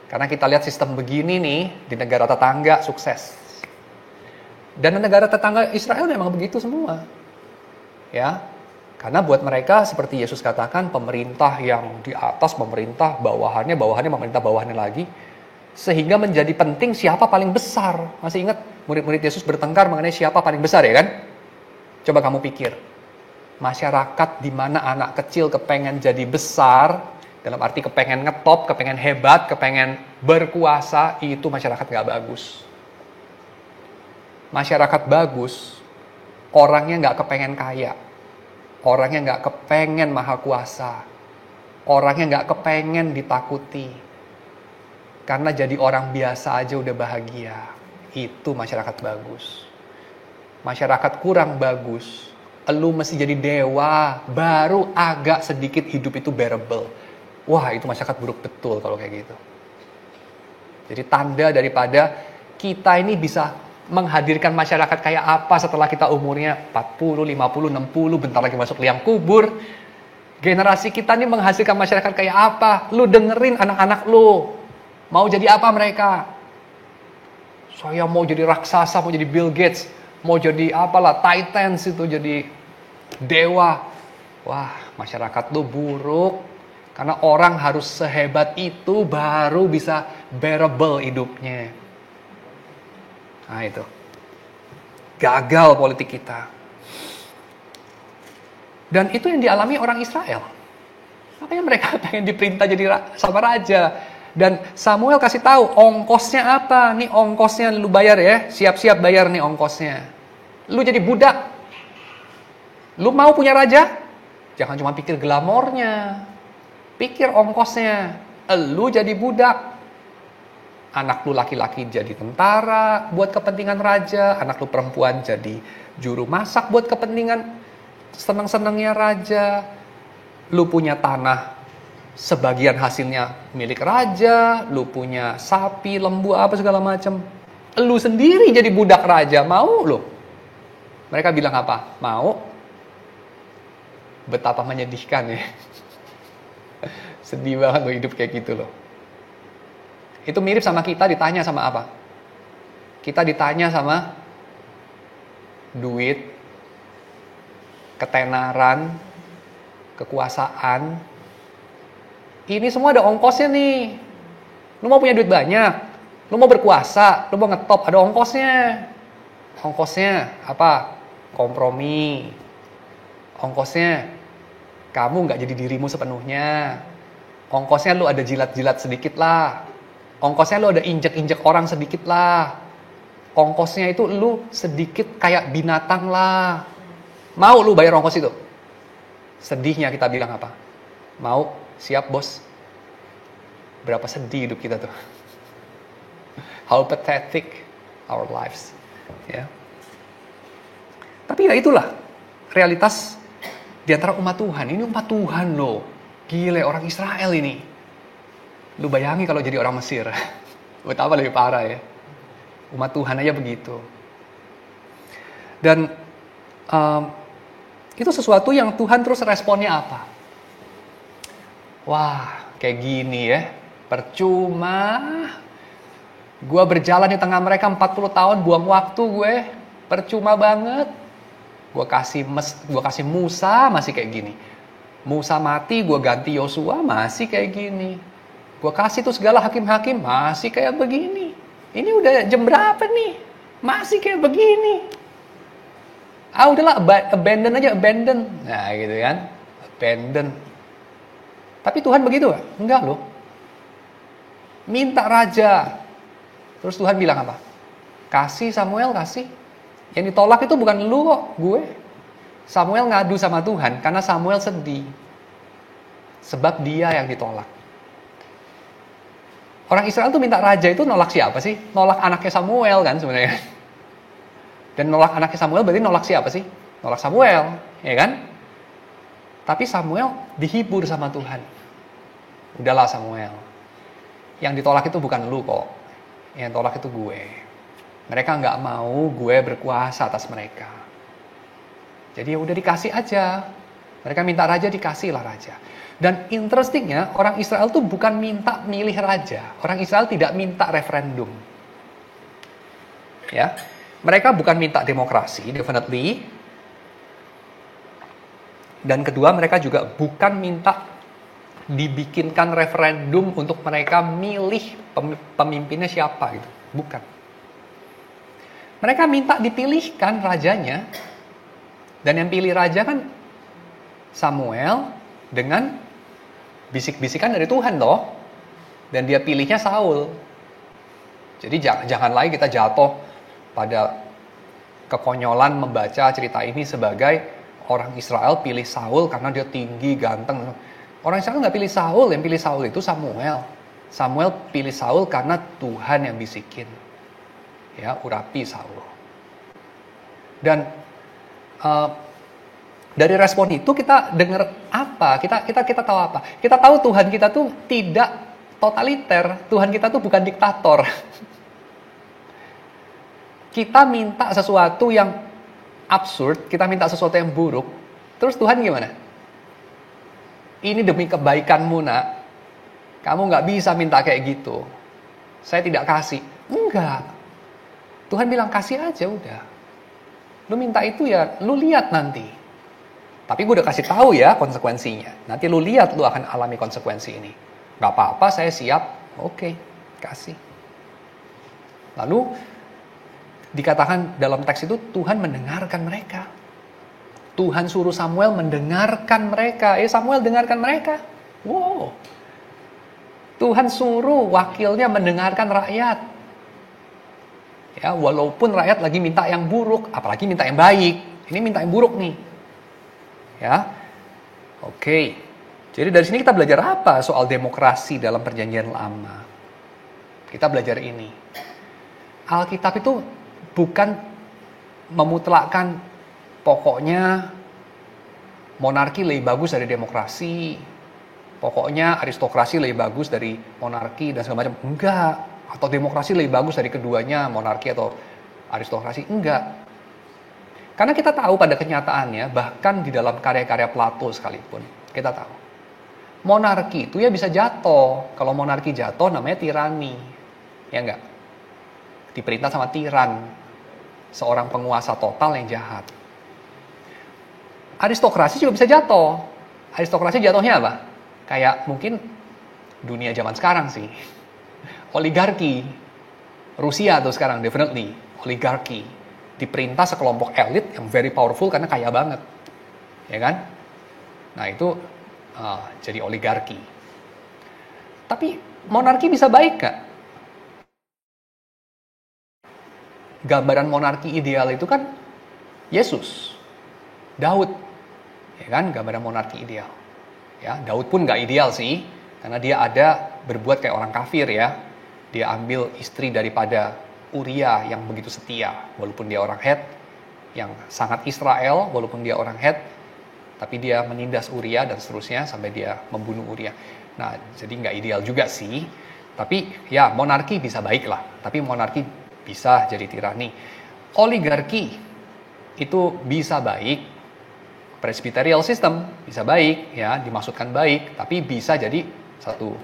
Karena kita lihat sistem begini nih di negara tetangga sukses. Dan negara tetangga Israel memang begitu semua. Ya. Karena buat mereka seperti Yesus katakan, pemerintah yang di atas, pemerintah bawahannya, pemerintah bawahannya lagi. Sehingga menjadi penting siapa paling besar. Masih ingat murid-murid Yesus bertengkar mengenai siapa paling besar, ya kan? Coba kamu pikir, masyarakat di mana anak kecil kepengen jadi besar, dalam arti kepengen ngetop, kepengen hebat, kepengen berkuasa, itu masyarakat gak bagus. Masyarakat bagus, orangnya gak kepengen kaya, orangnya gak kepengen maha kuasa, orangnya gak kepengen ditakuti, karena jadi orang biasa aja udah bahagia. Itu masyarakat bagus. Masyarakat kurang bagus, elu mesti jadi dewa, baru agak sedikit hidup itu bearable. Wah, itu masyarakat buruk betul kalau kayak gitu. Jadi tanda daripada kita ini bisa menghadirkan masyarakat kayak apa setelah kita umurnya 40, 50, 60, bentar lagi masuk liang kubur. Generasi kita nih menghasilkan masyarakat kayak apa? Lu dengerin anak-anak lu. Mau jadi apa mereka? Saya mau jadi raksasa, mau jadi Bill Gates, mau jadi apalah, Titans itu jadi dewa. Wah, masyarakat lu buruk. Karena orang harus sehebat itu baru bisa bearable hidupnya. Nah itu. Gagal politik kita. Dan itu yang dialami orang Israel. Makanya mereka pengen diperintah jadi sama raja. Dan Samuel kasih tahu ongkosnya apa. Nih ongkosnya lu bayar ya. Siap-siap bayar nih ongkosnya. Lu jadi budak. Lu mau punya raja? Jangan cuma pikir glamornya. Pikir ongkosnya. Lu jadi budak. Anak lu laki-laki jadi tentara buat kepentingan raja. Anak lu perempuan jadi juru masak buat kepentingan senang-senangnya raja. Lu punya tanah, sebagian hasilnya milik raja. Lu punya sapi, lembu, apa segala macam. Lu sendiri jadi budak raja. Mau lu? Mereka bilang apa? Mau? Betapa menyedihkan ya. Sedih banget lo hidup kayak gitu loh. Itu mirip sama kita ditanya sama apa? Kita ditanya sama duit, ketenaran, kekuasaan. Ini semua ada ongkosnya nih. Lu mau punya duit banyak, lu mau berkuasa, lu mau ngetop, ada ongkosnya. Ongkosnya apa? Kompromi. Ongkosnya kamu nggak jadi dirimu sepenuhnya. Ongkosnya lu ada jilat-jilat sedikit lah. Ongkosnya lu ada injek-injek orang sedikit lah. Ongkosnya itu lu sedikit kayak binatang lah. Mau lu bayar ongkos itu? Sedihnya kita bilang apa? Mau, siap bos. Berapa sedih hidup kita tuh. How pathetic our lives. Ya. Tapi ya itulah realitas di antara umat Tuhan. Ini umat Tuhan loh. Gile, orang Israel ini. Lu bayangin kalau jadi orang Mesir. Betapa lebih parah ya. Umat Tuhan aja begitu. Dan itu sesuatu yang Tuhan terus responnya apa? Wah, kayak gini ya. Percuma. Gue berjalan di tengah mereka 40 tahun, buang waktu gue. Percuma banget. Gue kasih Musa, masih kayak gini. Musa mati, gue ganti Yosua, masih kayak gini. Gue kasih tuh segala hakim-hakim, masih kayak begini. Ini udah jam berapa nih? Masih kayak begini. Udahlah, abandon aja, abandon. Nah gitu kan, abandon. Tapi Tuhan begitu gak? Enggak loh. Minta raja. Terus Tuhan bilang apa? Kasih Samuel, kasih. Yang ditolak itu bukan lu kok, gue. Samuel ngadu sama Tuhan karena Samuel sedih. Sebab dia yang ditolak. Orang Israel tuh minta raja itu nolak siapa sih? Nolak anaknya Samuel kan sebenarnya. Dan nolak anaknya Samuel berarti nolak siapa sih? Nolak Samuel, ya kan? Tapi Samuel dihibur sama Tuhan. Udahlah Samuel. Yang ditolak itu bukan lu kok. Yang ditolak itu gue. Mereka nggak mau gue berkuasa atas mereka. Jadi ya udah dikasih aja. Mereka minta raja, dikasihlah raja. Dan interestingnya, orang Israel tuh bukan minta milih raja. Orang Israel tidak minta referendum. Ya, mereka bukan minta demokrasi, definitely. Dan kedua, mereka juga bukan minta dibikinkan referendum untuk mereka milih pemimpinnya siapa gitu. Bukan. Mereka minta dipilihkan rajanya. Dan yang pilih raja kan Samuel dengan bisik-bisikan dari Tuhan loh. Dan dia pilihnya Saul. Jadi jangan lagi kita jatuh pada kekonyolan membaca cerita ini sebagai orang Israel pilih Saul karena dia tinggi, ganteng. Orang Israel nggak pilih Saul, yang pilih Saul itu Samuel. Samuel pilih Saul karena Tuhan yang bisikin. Ya, urapi Saul. Dan dari respon itu kita dengar apa? Kita tahu apa? Kita tahu Tuhan kita tuh tidak totaliter. Tuhan kita tuh bukan diktator. Kita minta sesuatu yang absurd, kita minta sesuatu yang buruk, terus Tuhan gimana? Ini demi kebaikanmu, nak. Kamu nggak bisa minta kayak gitu. Saya tidak kasih. Enggak. Tuhan bilang kasih aja udah. Lu minta itu ya, lu lihat nanti. Tapi gue udah kasih tahu ya konsekuensinya. Nanti lu lihat lu akan alami konsekuensi ini. Gak apa-apa, saya siap. Oke, kasih. Lalu dikatakan dalam teks itu Tuhan mendengarkan mereka. Tuhan suruh Samuel mendengarkan mereka. Samuel dengarkan mereka. Wow. Tuhan suruh wakilnya mendengarkan rakyat. Ya, walaupun rakyat lagi minta yang buruk, apalagi minta yang baik. Ini minta yang buruk nih. Ya. Oke. Jadi dari sini kita belajar apa soal demokrasi dalam Perjanjian Lama? Kita belajar ini. Alkitab itu bukan memutlakkan pokoknya monarki lebih bagus dari demokrasi. Pokoknya aristokrasi lebih bagus dari monarki dan segala macam. Enggak. Atau demokrasi lebih bagus dari keduanya, monarki atau aristokrasi. Enggak. Karena kita tahu pada kenyataannya, bahkan di dalam karya-karya Plato sekalipun, kita tahu. Monarki itu ya bisa jatuh. Kalau monarki jatuh namanya tirani. Ya enggak? Diperintah sama tiran. Seorang penguasa total yang jahat. Aristokrasi juga bisa jatuh. Aristokrasi jatuhnya apa? Kayak mungkin dunia zaman sekarang sih. Oligarki. Rusia tuh sekarang, definitely. Oligarki. Diperintah sekelompok elit yang very powerful karena kaya banget. Ya kan? Nah itu jadi oligarki. Tapi monarki bisa baik gak? Gambaran monarki ideal itu kan Yesus. Daud. Ya kan? Gambaran monarki ideal. Ya, Daud pun gak ideal sih. Karena dia ada berbuat kayak orang kafir ya. Dia ambil istri daripada Uria yang begitu setia. Walaupun dia orang Het. Yang sangat Israel. Walaupun dia orang Het. Tapi dia menindas Uria dan seterusnya. Sampai dia membunuh Uria. Nah jadi gak ideal juga sih. Tapi ya monarki bisa baik lah. Tapi monarki bisa jadi tirani. Oligarki itu bisa baik. Presbyterial system bisa baik, ya dimaksudkan baik, tapi bisa jadi satu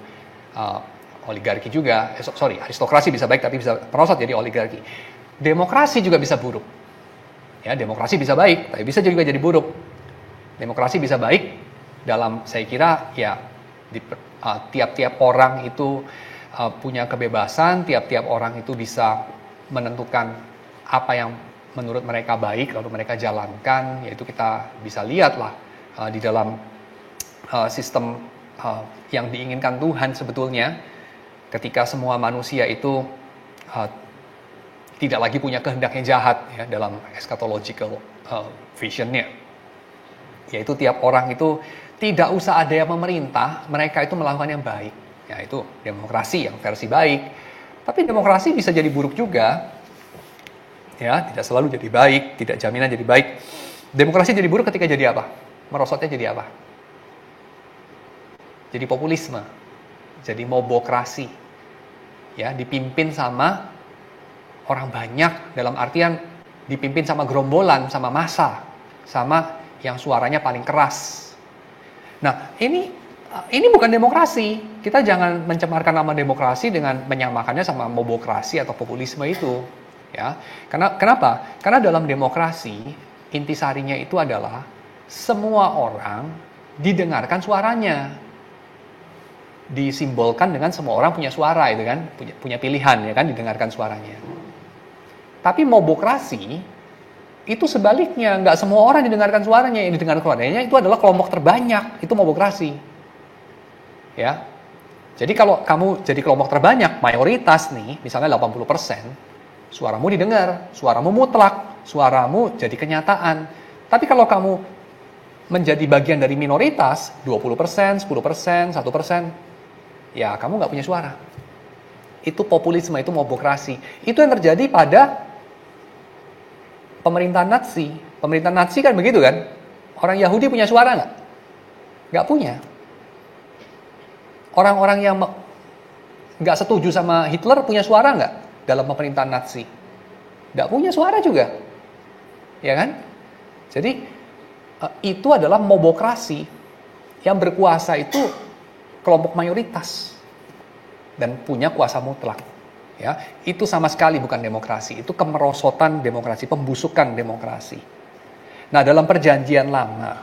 oligarki juga. Aristokrasi bisa baik, tapi bisa merosot jadi oligarki. Demokrasi juga bisa buruk. Ya, demokrasi bisa baik, tapi bisa juga jadi buruk. Demokrasi bisa baik dalam, saya kira, ya tiap-tiap orang itu punya kebebasan, tiap-tiap orang itu bisa menentukan apa yang menurut mereka baik, lalu mereka jalankan, yaitu kita bisa lihatlah di dalam sistem yang diinginkan Tuhan sebetulnya, ketika semua manusia itu tidak lagi punya kehendak yang jahat ya, dalam eschatological vision-nya, yaitu tiap orang itu tidak usah ada yang memerintah, mereka itu melakukan yang baik, yaitu demokrasi yang versi baik. Tapi demokrasi bisa jadi buruk juga. Ya, tidak selalu jadi baik, tidak jaminan jadi baik. Demokrasi jadi buruk ketika jadi apa? Merosotnya jadi apa? Jadi populisme, jadi mobokrasi. Ya, dipimpin sama orang banyak, dalam artian dipimpin sama gerombolan, sama massa, sama yang suaranya paling keras. Nah, ini bukan demokrasi. Kita jangan mencemarkan nama demokrasi dengan menyamakannya sama mobokrasi atau populisme itu. Ya, kenapa? Karena dalam demokrasi intisarinya itu adalah semua orang didengarkan suaranya, disimbolkan dengan semua orang punya suara itu kan, punya pilihan ya kan, didengarkan suaranya. Tapi mobokrasi itu sebaliknya, nggak semua orang didengarkan suaranya, yang didengarkan suaranya itu adalah kelompok terbanyak, itu mobokrasi. Ya, jadi kalau kamu jadi kelompok terbanyak, mayoritas nih, misalnya 80%. Suaramu didengar, suaramu mutlak, suaramu jadi kenyataan. Tapi kalau kamu menjadi bagian dari minoritas, 20%, 10%, 1%, ya kamu nggak punya suara. Itu populisme, itu mobokrasi. Itu yang terjadi pada pemerintahan Nazi. Pemerintahan Nazi kan begitu kan? Orang Yahudi punya suara nggak? Nggak punya. Orang-orang yang nggak setuju sama Hitler punya suara nggak dalam pemerintahan Nazi? nggak punya suara juga, ya kan? Jadi itu adalah mobokrasi. Yang berkuasa itu kelompok mayoritas dan punya kuasa mutlak. Ya, itu sama sekali bukan demokrasi, itu kemerosotan demokrasi, pembusukan demokrasi. Nah, dalam perjanjian lama,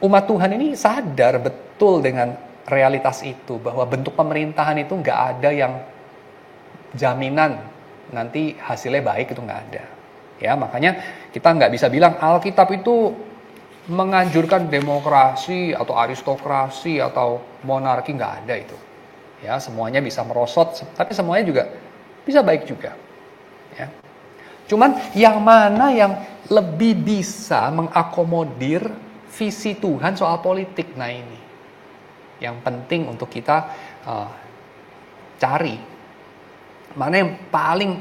umat Tuhan ini sadar betul dengan realitas itu, bahwa bentuk pemerintahan itu nggak ada yang jaminan nanti hasilnya baik, itu nggak ada. Ya, makanya kita nggak bisa bilang Alkitab itu menganjurkan demokrasi atau aristokrasi atau monarki, nggak ada itu. Ya, semuanya bisa merosot, tapi semuanya juga bisa baik juga. Ya. Cuman yang mana yang lebih bisa mengakomodir visi Tuhan soal politik? Nah, ini yang penting untuk kita cari. Mana yang paling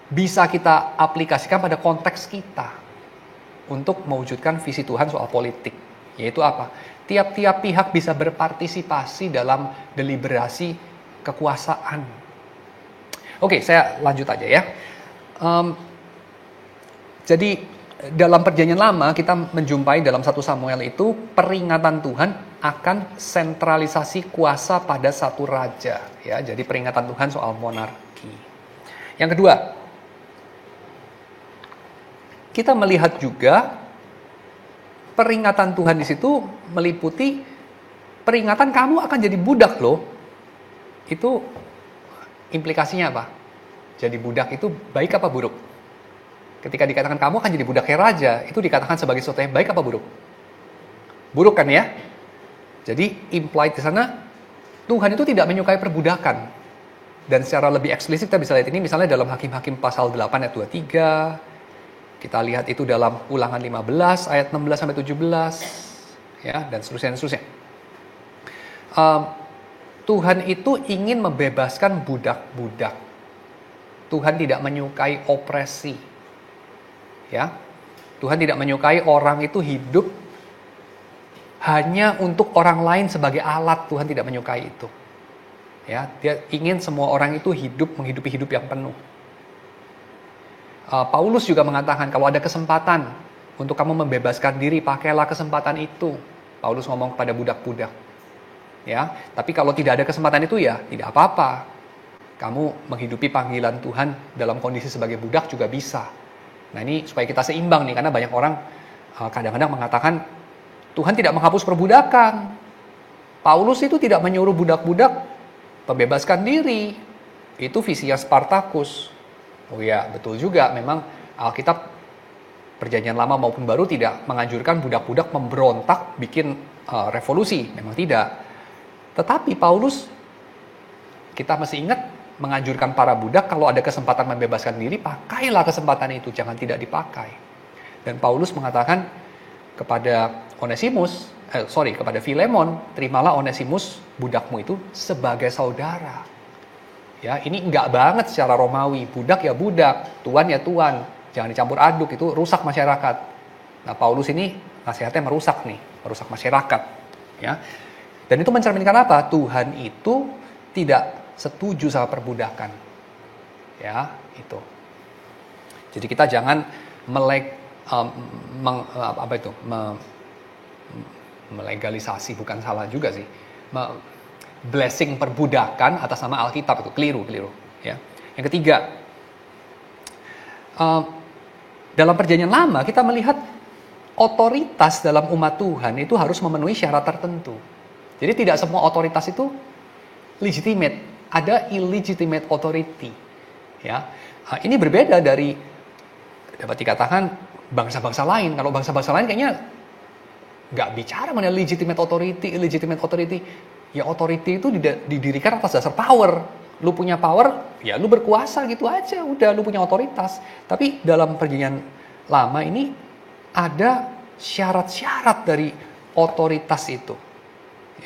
bisa kita aplikasikan pada konteks kita untuk mewujudkan visi Tuhan soal politik. Yaitu apa? Tiap-tiap pihak bisa berpartisipasi dalam deliberasi kekuasaan. Oke, saya lanjut aja ya. Jadi dalam perjanjian lama kita menjumpai dalam 1 Samuel itu peringatan Tuhan akan sentralisasi kuasa pada satu raja. Ya, jadi peringatan Tuhan soal monarki. Yang kedua, kita melihat juga peringatan Tuhan di situ meliputi peringatan kamu akan jadi budak loh. Itu implikasinya apa? Jadi budak itu baik apa buruk? Ketika dikatakan kamu akan jadi budaknya raja, itu dikatakan sebagai sesuatu yang baik apa buruk? Buruk kan ya? Jadi implied di sana, Tuhan itu tidak menyukai perbudakan. Dan secara lebih eksplisit kita bisa lihat ini misalnya dalam Hakim-Hakim pasal 8 ayat 23. Kita lihat itu dalam Ulangan 15 ayat 16 sampai 17, ya, dan seterusnya. Tuhan itu ingin membebaskan budak-budak. Tuhan tidak menyukai opresi. Ya. Tuhan tidak menyukai orang itu hidup hanya untuk orang lain sebagai alat. Tuhan tidak menyukai itu. Ya, dia ingin semua orang itu menghidupi hidup yang penuh. Paulus juga mengatakan kalau ada kesempatan untuk kamu membebaskan diri, pakailah kesempatan itu. Paulus ngomong kepada budak-budak. Ya, tapi kalau tidak ada kesempatan itu ya tidak apa-apa. Kamu menghidupi panggilan Tuhan dalam kondisi sebagai budak juga bisa. Nah, ini supaya kita seimbang nih, karena banyak orang kadang-kadang mengatakan Tuhan tidak menghapus perbudakan. Paulus itu tidak menyuruh budak-budak membebaskan diri. Itu visinya Spartacus. Oh ya, betul juga. Memang Alkitab perjanjian lama maupun baru tidak menganjurkan budak-budak memberontak bikin revolusi. Memang tidak. Tetapi Paulus, kita masih ingat, menganjurkan para budak kalau ada kesempatan membebaskan diri, pakailah kesempatan itu, jangan tidak dipakai. Dan Paulus mengatakan kepada kepada Filemon, terimalah Onesimus budakmu itu sebagai saudara. Ya, ini enggak banget secara Romawi, budak ya budak, tuan ya tuan, jangan dicampur aduk, itu rusak masyarakat. Nah, Paulus ini nasihatnya merusak masyarakat. Ya, dan itu mencerminkan apa? Tuhan itu tidak setuju sama perbudakan. Ya, itu. Jadi kita jangan melegalisasi, bukan salah juga sih. Blessing perbudakan atas nama Alkitab, itu keliru. Ya. Yang ketiga, dalam perjanjian lama kita melihat otoritas dalam umat Tuhan itu harus memenuhi syarat tertentu. Jadi tidak semua otoritas itu legitimate, ada illegitimate authority. Ya, ini berbeda dari dapat dikatakan bangsa-bangsa lain. Kalau bangsa-bangsa lain kayaknya nggak bicara mengenai legitimate authority. Ya, authority itu didirikan atas dasar power. Lu punya power, ya lu berkuasa gitu aja. Udah, lu punya otoritas. Tapi dalam perjanjian lama ini ada syarat-syarat dari otoritas itu.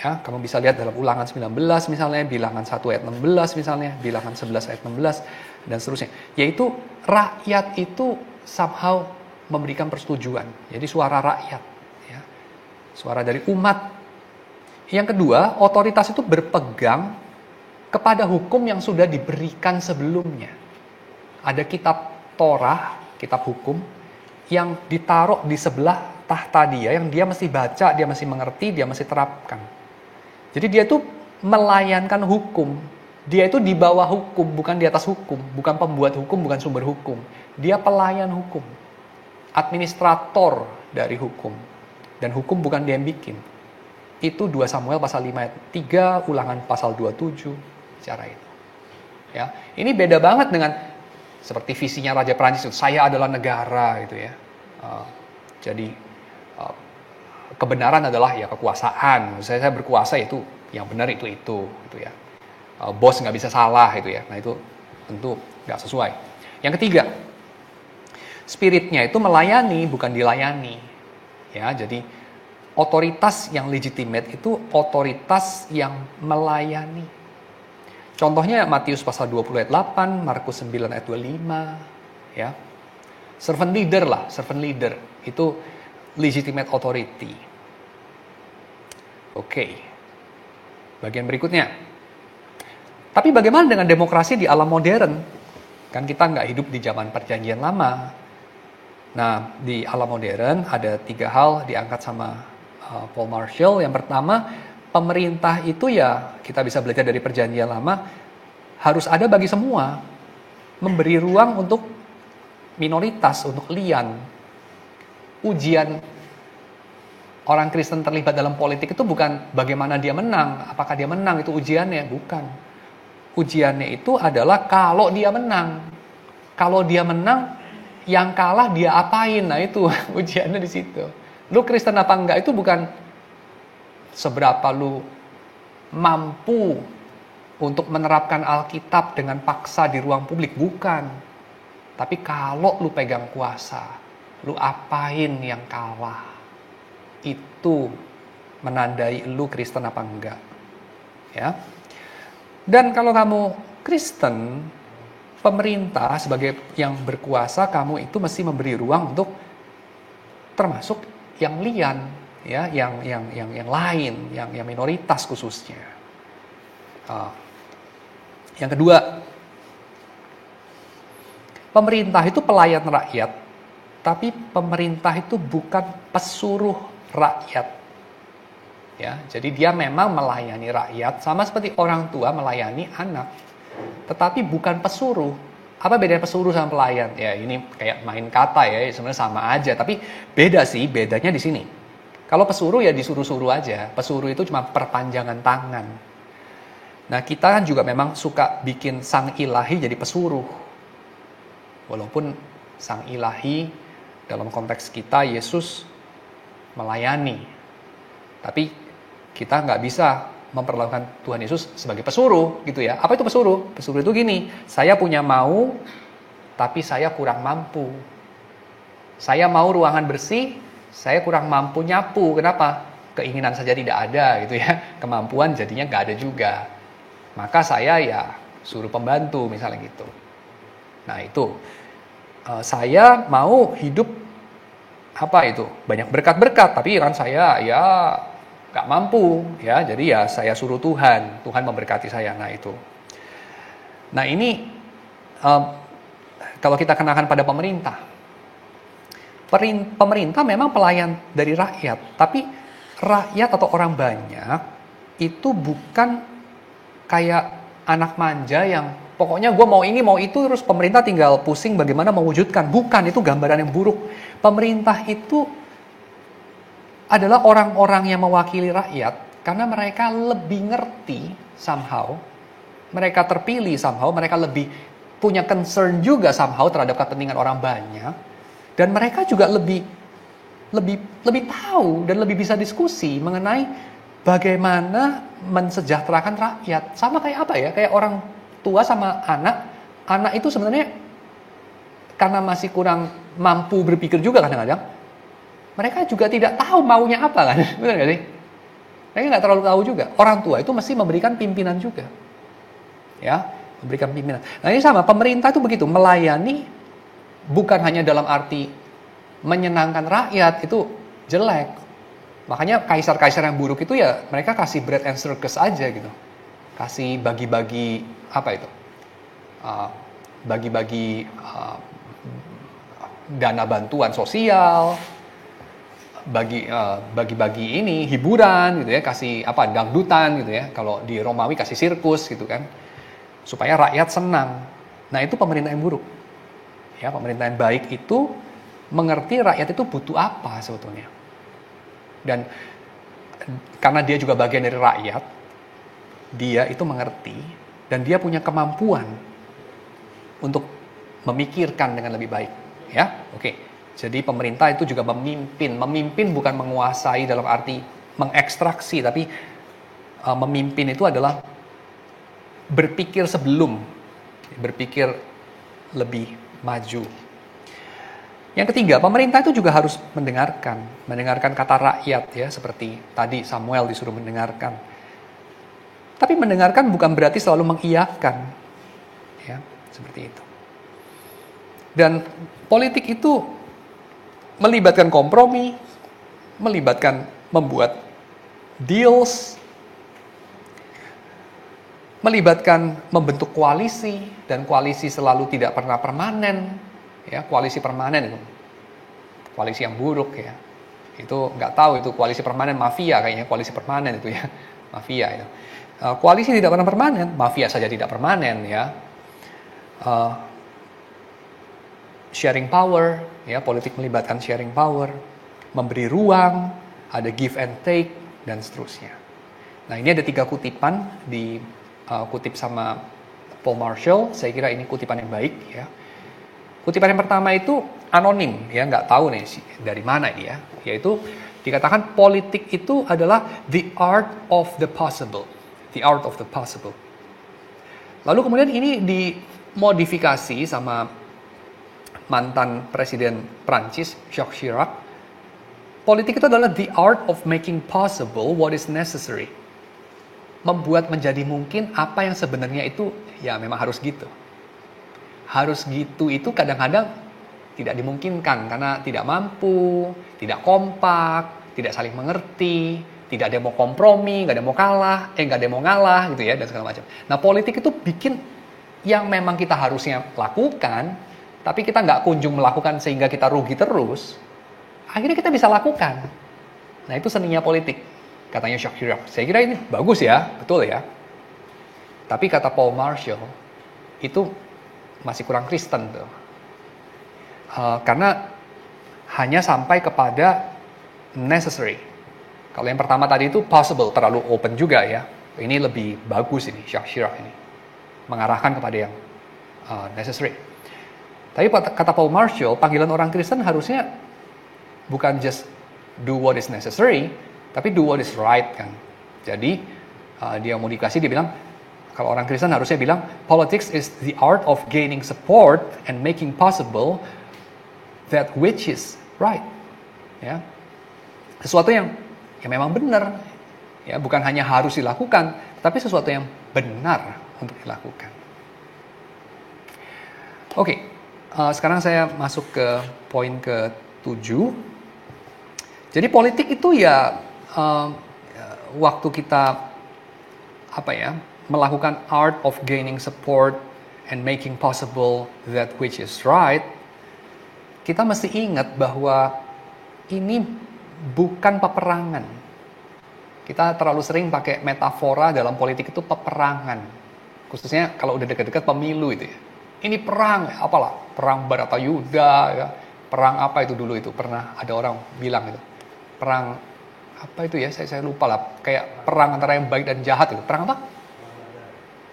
Ya, kamu bisa lihat dalam Ulangan 19 misalnya, Bilangan 1 ayat 16 misalnya, Bilangan 11 ayat 16, dan seterusnya. Yaitu rakyat itu somehow memberikan persetujuan. Jadi suara rakyat. Ya. Suara dari umat. Yang kedua, otoritas itu berpegang kepada hukum yang sudah diberikan sebelumnya. ada kitab Torah, kitab hukum, yang ditaruh di sebelah tahta dia, yang dia mesti baca, dia mesti mengerti, dia mesti terapkan. Jadi dia tuh melayankan hukum. Dia itu di bawah hukum, bukan di atas hukum. Bukan pembuat hukum, bukan sumber hukum. Dia pelayan hukum. Administrator dari hukum. Dan hukum bukan dia yang bikin. Itu 2 Samuel pasal 5 ayat 3, Ulangan pasal 27, cara itu. Ya, ini beda banget dengan seperti visinya Raja Prancis itu, saya adalah negara gitu ya. Jadi kebenaran adalah ya kekuasaan. Saya berkuasa itu yang benar itu gitu ya. Bos nggak bisa salah itu ya. Nah itu tentu nggak sesuai. Yang ketiga, spiritnya itu melayani bukan dilayani. Ya, jadi otoritas yang legitimate itu otoritas yang melayani. Contohnya Matius pasal 20 ayat 8, Markus 9 ayat 25, ya. Servant leader itu legitimate authority. Oke. Bagian berikutnya. Tapi bagaimana dengan demokrasi di alam modern? Kan kita nggak hidup di zaman perjanjian lama. Nah, di alam modern ada 3 hal diangkat sama Paul Marshall. Yang pertama, pemerintah itu ya kita bisa belajar dari perjanjian lama, harus ada bagi semua. Memberi ruang untuk minoritas, untuk lian. Ujian orang Kristen terlibat dalam politik itu bukan bagaimana dia menang, apakah dia menang itu ujiannya, bukan. Ujiannya itu adalah kalau dia menang. Kalau dia menang, yang kalah dia apain? Nah itu ujiannya di situ. Lu Kristen apa enggak itu bukan seberapa lu mampu untuk menerapkan Alkitab dengan paksa di ruang publik, bukan. Tapi kalau lu pegang kuasa, lu apain yang kalah? Itu menandai lu Kristen apa enggak. Ya. Dan kalau kamu Kristen, pemerintah sebagai yang berkuasa, kamu itu mesti memberi ruang untuk termasuk yang lian, ya, yang lain, yang minoritas khususnya. Yang kedua, pemerintah itu pelayan rakyat, tapi pemerintah itu bukan pesuruh rakyat. Ya, jadi dia memang melayani rakyat sama seperti orang tua melayani anak, tetapi bukan pesuruh. Apa bedanya pesuruh sama pelayan? Ya ini kayak main kata ya, sebenarnya sama aja, tapi beda sih, bedanya di sini. Kalau pesuruh ya disuruh-suruh aja, pesuruh itu cuma perpanjangan tangan. Nah kita kan juga memang suka bikin sang ilahi jadi pesuruh. Walaupun sang ilahi dalam konteks kita Yesus melayani, tapi kita nggak bisa memperlakukan Tuhan Yesus sebagai pesuruh gitu ya. Apa itu pesuruh? Pesuruh itu gini, saya punya mau, tapi saya kurang mampu. Saya mau ruangan bersih, saya kurang mampu nyapu. Kenapa? Keinginan saja tidak ada gitu ya. Kemampuan jadinya nggak ada juga. Maka saya ya suruh pembantu misalnya gitu. Nah itu, saya mau hidup apa itu? Banyak berkat-berkat, tapi kan saya ya gak mampu ya, jadi ya saya suruh Tuhan memberkati saya. Nah itu. Nah ini kalau kita kenakan pada pemerintah memang pelayan dari rakyat, tapi rakyat atau orang banyak itu bukan kayak anak manja yang pokoknya gue mau ini mau itu terus pemerintah tinggal pusing bagaimana mewujudkan. Bukan, itu gambaran yang buruk. Pemerintah itu adalah orang-orang yang mewakili rakyat karena mereka lebih ngerti somehow, mereka terpilih somehow, mereka lebih punya concern juga somehow terhadap kepentingan orang banyak, dan mereka juga lebih tahu dan lebih bisa diskusi mengenai bagaimana mensejahterakan rakyat. Sama kayak apa ya? Kayak orang tua sama anak itu sebenarnya karena masih kurang mampu berpikir juga kadang-kadang. Mereka juga tidak tahu maunya apa kan, benar nggak sih? Mereka nggak terlalu tahu juga. Orang tua itu mesti memberikan pimpinan juga, ya, memberikan pimpinan. Nah ini sama, pemerintah itu begitu, melayani bukan hanya dalam arti menyenangkan rakyat, itu jelek. Makanya kaisar-kaisar yang buruk itu ya mereka kasih bread and circus aja gitu, kasih bagi-bagi apa itu, bagi-bagi dana bantuan sosial, bagi-bagi ini hiburan gitu ya, kasih dangdutan gitu ya, kalau di Romawi kasih sirkus gitu kan, supaya rakyat senang. Nah itu pemerintah yang buruk. Ya, pemerintah yang baik itu mengerti rakyat itu butuh apa sebetulnya. Dan karena dia juga bagian dari rakyat, dia itu mengerti dan dia punya kemampuan untuk memikirkan dengan lebih baik. Ya, oke. Jadi pemerintah itu juga memimpin bukan menguasai dalam arti mengekstraksi, tapi memimpin itu adalah berpikir sebelum, berpikir lebih maju. Yang ketiga, pemerintah itu juga harus mendengarkan kata rakyat ya, seperti tadi Samuel disuruh mendengarkan. Tapi mendengarkan bukan berarti selalu mengiyakan, ya, seperti itu. Dan politik itu melibatkan kompromi, melibatkan membuat deals, melibatkan membentuk koalisi, dan koalisi selalu tidak pernah permanen. Ya, koalisi permanen itu, koalisi yang buruk ya. Itu nggak tahu itu koalisi permanen mafia kayaknya, koalisi permanen itu ya, mafia itu. Koalisi tidak pernah permanen, mafia saja tidak permanen ya. Sharing power, ya, politik melibatkan sharing power, memberi ruang, ada give and take, dan seterusnya. Nah ini ada 3 kutipan kutip sama Paul Marshall. Saya kira ini kutipan yang baik ya. Kutipan yang pertama itu anonim, ya, nggak tahu nih dari mana dia. Yaitu dikatakan politik itu adalah the art of the possible, the art of the possible. Lalu kemudian ini dimodifikasi sama mantan Presiden Prancis, Jacques Chirac. Politik itu adalah the art of making possible what is necessary. Membuat menjadi mungkin apa yang sebenarnya itu ya memang harus gitu. Harus gitu itu kadang-kadang tidak dimungkinkan karena tidak mampu, tidak kompak, tidak saling mengerti, tidak ada yang mau kompromi, nggak ada yang mau kalah, nggak ada yang mau ngalah gitu ya, dan segala macam. Nah politik itu bikin yang memang kita harusnya lakukan, tapi kita nggak kunjung melakukan sehingga kita rugi terus, akhirnya kita bisa lakukan. Nah itu seninya politik, katanya Jacques Chirac. Saya kira ini bagus ya, betul ya. Tapi kata Paul Marshall, itu masih kurang Kristen tuh. Karena hanya sampai kepada necessary. Kalau yang pertama tadi itu possible, terlalu open juga ya. Ini lebih bagus ini, Jacques Chirac ini. Mengarahkan kepada yang necessary. Tapi kata Paul Marshall, panggilan orang Kristen harusnya bukan just do what is necessary, tapi do what is right kan. Jadi dia mau dikasih, dia bilang, kalau orang Kristen harusnya bilang, politics is the art of gaining support and making possible that which is right. Ya. Sesuatu yang memang benar, ya, bukan hanya harus dilakukan, tapi sesuatu yang benar untuk dilakukan. Oke. Sekarang saya masuk ke poin ke-7. Jadi politik itu ya waktu kita melakukan art of gaining support and making possible that which is right, kita mesti ingat bahwa ini bukan peperangan. Kita terlalu sering pakai metafora dalam politik itu peperangan. Khususnya kalau udah dekat-dekat pemilu itu ya. Ini perang, apalah, perang Baratayuda, ya. Perang apa itu dulu itu, pernah ada orang bilang itu. Perang, apa itu ya, saya lupa lah. Kayak perang antara yang baik dan jahat itu. Perang apa?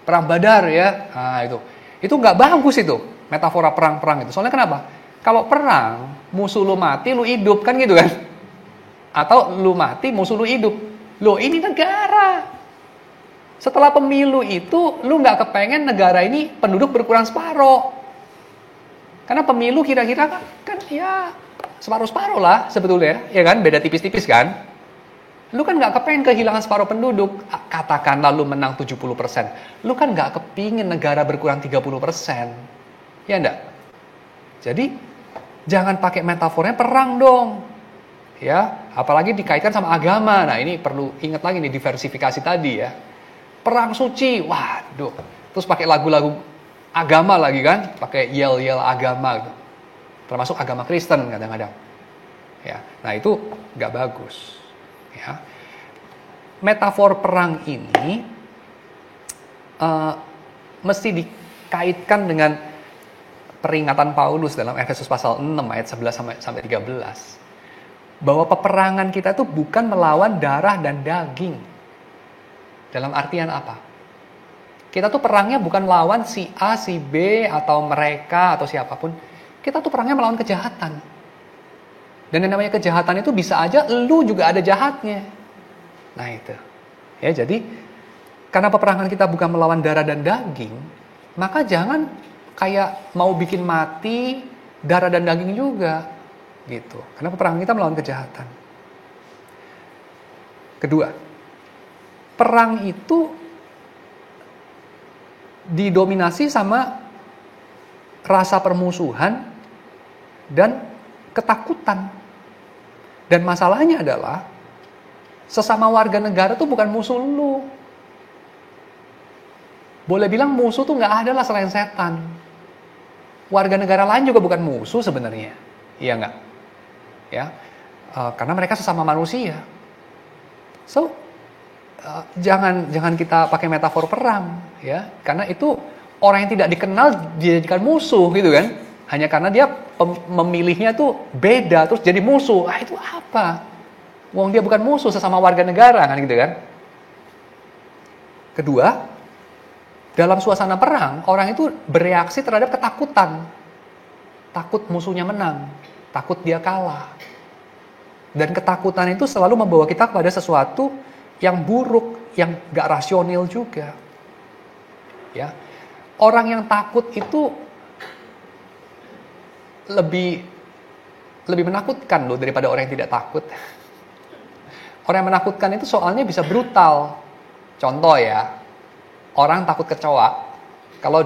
Perang Badar ya. Nah itu. Itu nggak bagus itu, metafora perang-perang itu. Soalnya kenapa? Kalau perang, musuh lu mati, lu hidup, kan gitu kan? Atau lu mati, musuh lu hidup. Loh ini negara. Setelah pemilu itu, lu nggak kepengen negara ini penduduk berkurang separuh. Karena pemilu kira-kira kan ya separuh-separuh lah sebetulnya. Ya kan, beda tipis-tipis kan. Lu kan nggak kepengen kehilangan separuh penduduk. Katakan lalu menang 70%. Lu kan nggak kepingin negara berkurang 30%. Ya enggak? Jadi, jangan pakai metafornya perang dong. Ya, apalagi dikaitkan sama agama. Nah ini perlu ingat lagi nih diversifikasi tadi ya. Perang suci, waduh. Terus pakai lagu-lagu agama lagi kan, pakai yel-yel agama gitu. Termasuk agama Kristen kadang-kadang. Ya, nah itu nggak bagus. Ya. Metafor perang ini mesti dikaitkan dengan peringatan Paulus dalam Efesus pasal 6 ayat 11 sampai 13. Bahwa peperangan kita itu bukan melawan darah dan daging. Dalam artian apa? Kita tuh perangnya bukan lawan si A, si B, atau mereka, atau siapapun. Kita tuh perangnya melawan kejahatan. Dan yang namanya kejahatan itu bisa aja lu juga ada jahatnya. Nah itu. Ya jadi, karena peperangan kita bukan melawan darah dan daging, maka jangan kayak mau bikin mati darah dan daging juga. Gitu. Karena peperangan kita melawan kejahatan. Kedua, perang itu didominasi sama rasa permusuhan dan ketakutan. Dan masalahnya adalah sesama warga negara tuh bukan musuh lu. Boleh bilang musuh tuh nggak ada lah selain setan. Warga negara lain juga bukan musuh sebenarnya, iya nggak? Ya, karena mereka sesama manusia. So jangan kita pakai metafor perang, ya, karena itu orang yang tidak dikenal dijadikan musuh gitu kan? Hanya karena dia memilihnya tuh beda terus jadi musuh. Ah itu apa? Wong dia bukan musuh sesama warga negara kan gitu kan? Kedua, dalam suasana perang orang itu bereaksi terhadap ketakutan. Takut musuhnya menang, takut dia kalah. Dan ketakutan itu selalu membawa kita kepada sesuatu yang buruk, yang gak rasional juga. Ya. Orang yang takut itu lebih menakutkan loh daripada orang yang tidak takut. Orang yang menakutkan itu soalnya bisa brutal. Contoh ya, orang takut kecoa. Kalau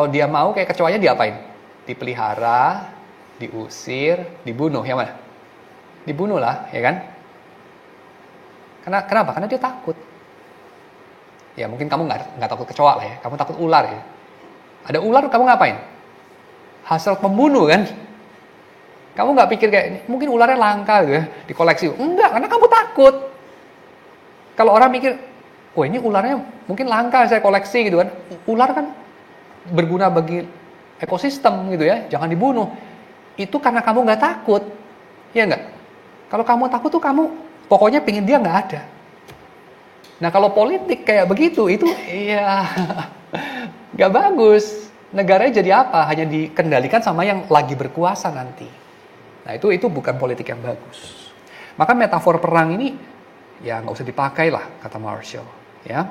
dia mau kayak kecoanya diapain? Dipelihara, diusir, dibunuh, yang mana? Dibunuh lah, ya kan? Kenapa? Karena dia takut. Ya mungkin kamu nggak takut kecoa lah ya, kamu takut ular ya. Ada ular, kamu ngapain? Hasil pembunuh kan? Kamu nggak pikir kayak, mungkin ularnya langka gitu ya, dikoleksi. Enggak, karena kamu takut. Kalau orang mikir, oh ini ularnya mungkin langka, saya koleksi gitu kan. Ular kan berguna bagi ekosistem gitu ya, jangan dibunuh. Itu karena kamu nggak takut, ya nggak? Kalau kamu takut tuh kamu pokoknya pingin dia nggak ada. Nah kalau politik kayak begitu, itu ya nggak bagus. Negaranya jadi apa? Hanya dikendalikan sama yang lagi berkuasa nanti. Nah itu bukan politik yang bagus. Maka metafor perang ini ya nggak usah dipakai lah, kata Marshall. Ya.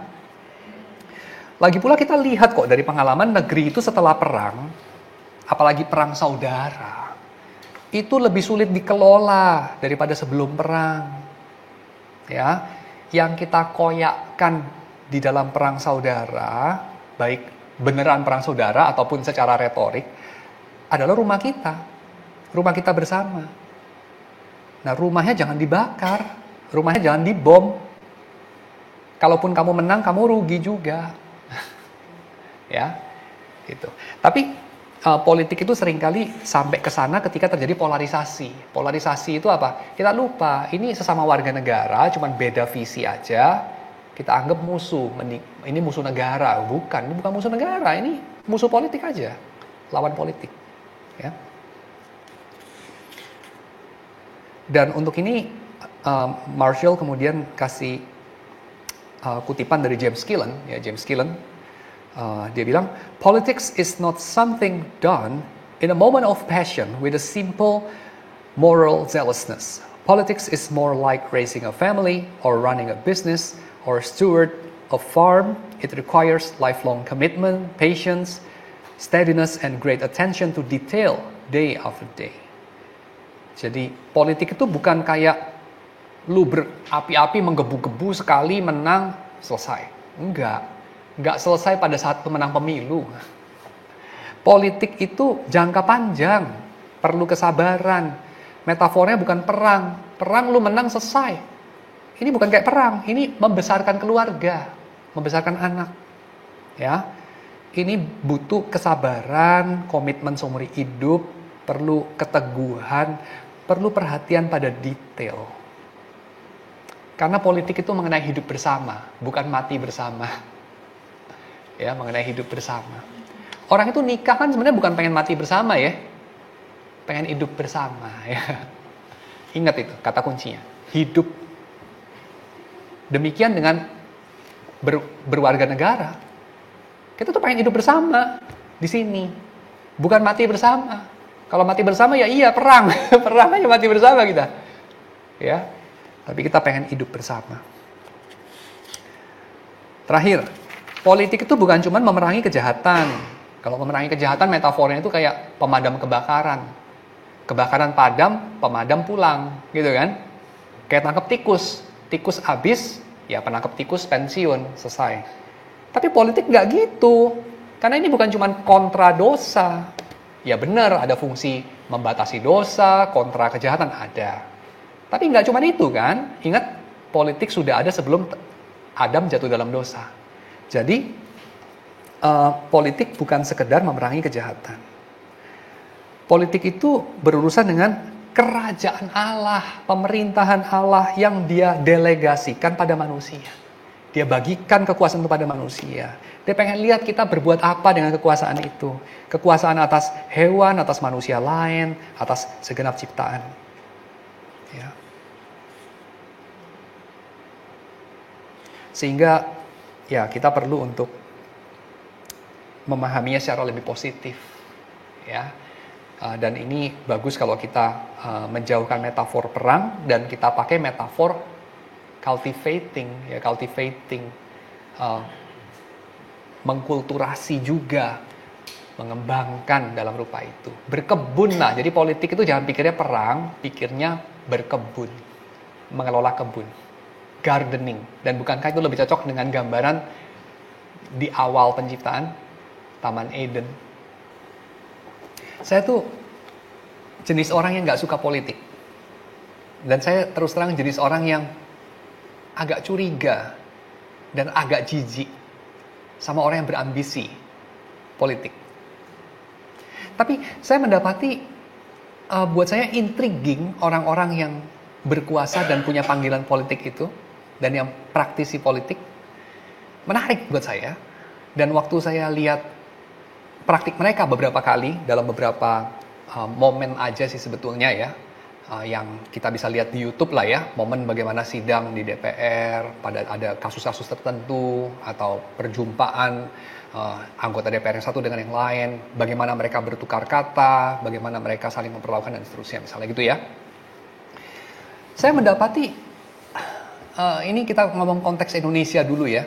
Lagi pula kita lihat kok dari pengalaman negeri itu setelah perang, apalagi perang saudara, itu lebih sulit dikelola daripada sebelum perang. Ya, yang kita koyakkan di dalam perang saudara, baik beneran perang saudara ataupun secara retorik, adalah rumah kita bersama. Nah, rumahnya jangan dibakar, rumahnya jangan dibom. Kalaupun kamu menang, kamu rugi juga. Ya, gitu. Tapi politik itu seringkali sampai ke sana ketika terjadi polarisasi. Polarisasi itu apa? Kita lupa, ini sesama warga negara, cuman beda visi aja. Kita anggap musuh, ini musuh negara. Bukan, ini bukan musuh negara, ini musuh politik aja. Lawan politik. Ya. Dan untuk ini, Marshall kemudian kasih kutipan dari James Killen. Ya, James Killen, dia bilang, politics is not something done in a moment of passion with a simple moral zealousness. Politics is more like raising a family or running a business or steward a farm. It requires lifelong commitment, patience, steadiness, and great attention to detail day after day. Jadi politik itu bukan kayak lu berapi-api menggebu-gebu sekali menang selesai. Enggak selesai pada saat pemenang pemilu. Politik itu jangka panjang, perlu kesabaran. Metafornya bukan perang. Perang lu menang selesai. Ini bukan kayak perang, ini membesarkan keluarga, membesarkan anak. Ya. ini butuh kesabaran, komitmen seumur hidup, perlu keteguhan, perlu perhatian pada detail. Karena politik itu mengenai hidup bersama, bukan mati bersama. Ya, mengenai hidup bersama. Orang itu nikah kan sebenarnya bukan pengen mati bersama ya. Pengen hidup bersama ya. Ingat itu kata kuncinya, hidup. Demikian dengan berwarga negara. Kita tuh pengen hidup bersama di sini. Bukan mati bersama. Kalau mati bersama ya iya perang. Perang aja mati bersama kita. Ya. Tapi kita pengen hidup bersama. Terakhir, politik itu bukan cuma memerangi kejahatan. Kalau memerangi kejahatan metafornya itu kayak pemadam kebakaran. Kebakaran padam, pemadam pulang, gitu kan? Kayak tangkap tikus. Tikus habis, ya penangkap tikus pensiun, selesai. Tapi politik nggak gitu. Karena ini bukan cuma kontra dosa. Ya benar, ada fungsi membatasi dosa, kontra kejahatan ada. Tapi nggak cuma itu kan. Ingat, politik sudah ada sebelum Adam jatuh dalam dosa. Jadi, politik bukan sekedar memerangi kejahatan. Politik itu berurusan dengan kerajaan Allah, pemerintahan Allah yang dia delegasikan pada manusia. Dia bagikan kekuasaan itu pada manusia. Dia pengen lihat kita berbuat apa dengan kekuasaan itu. Kekuasaan atas hewan, atas manusia lain, atas segenap ciptaan. Ya. Sehingga ya kita perlu untuk memahaminya secara lebih positif. Ya. Dan ini bagus kalau kita menjauhkan metafor perang dan kita pakai metafor cultivating, mengkulturasi juga, mengembangkan dalam rupa itu. Berkebun lah, jadi politik itu jangan pikirnya perang, pikirnya berkebun, mengelola kebun, gardening. Dan bukankah itu lebih cocok dengan gambaran di awal penciptaan Taman Eden? Saya tuh jenis orang yang gak suka politik. Dan saya terus terang jenis orang yang agak curiga dan agak jijik sama orang yang berambisi politik. Tapi saya mendapati buat saya intriguing orang-orang yang berkuasa dan punya panggilan politik itu dan yang praktisi politik menarik buat saya. Dan waktu saya lihat praktik mereka beberapa kali dalam beberapa momen aja sih sebetulnya ya, yang kita bisa lihat di YouTube lah ya, momen bagaimana sidang di DPR pada ada kasus-kasus tertentu atau perjumpaan anggota DPR yang satu dengan yang lain, bagaimana mereka bertukar kata, bagaimana mereka saling memperlakukan dan seterusnya misalnya gitu ya. Saya mendapati ini kita ngomong konteks Indonesia dulu ya.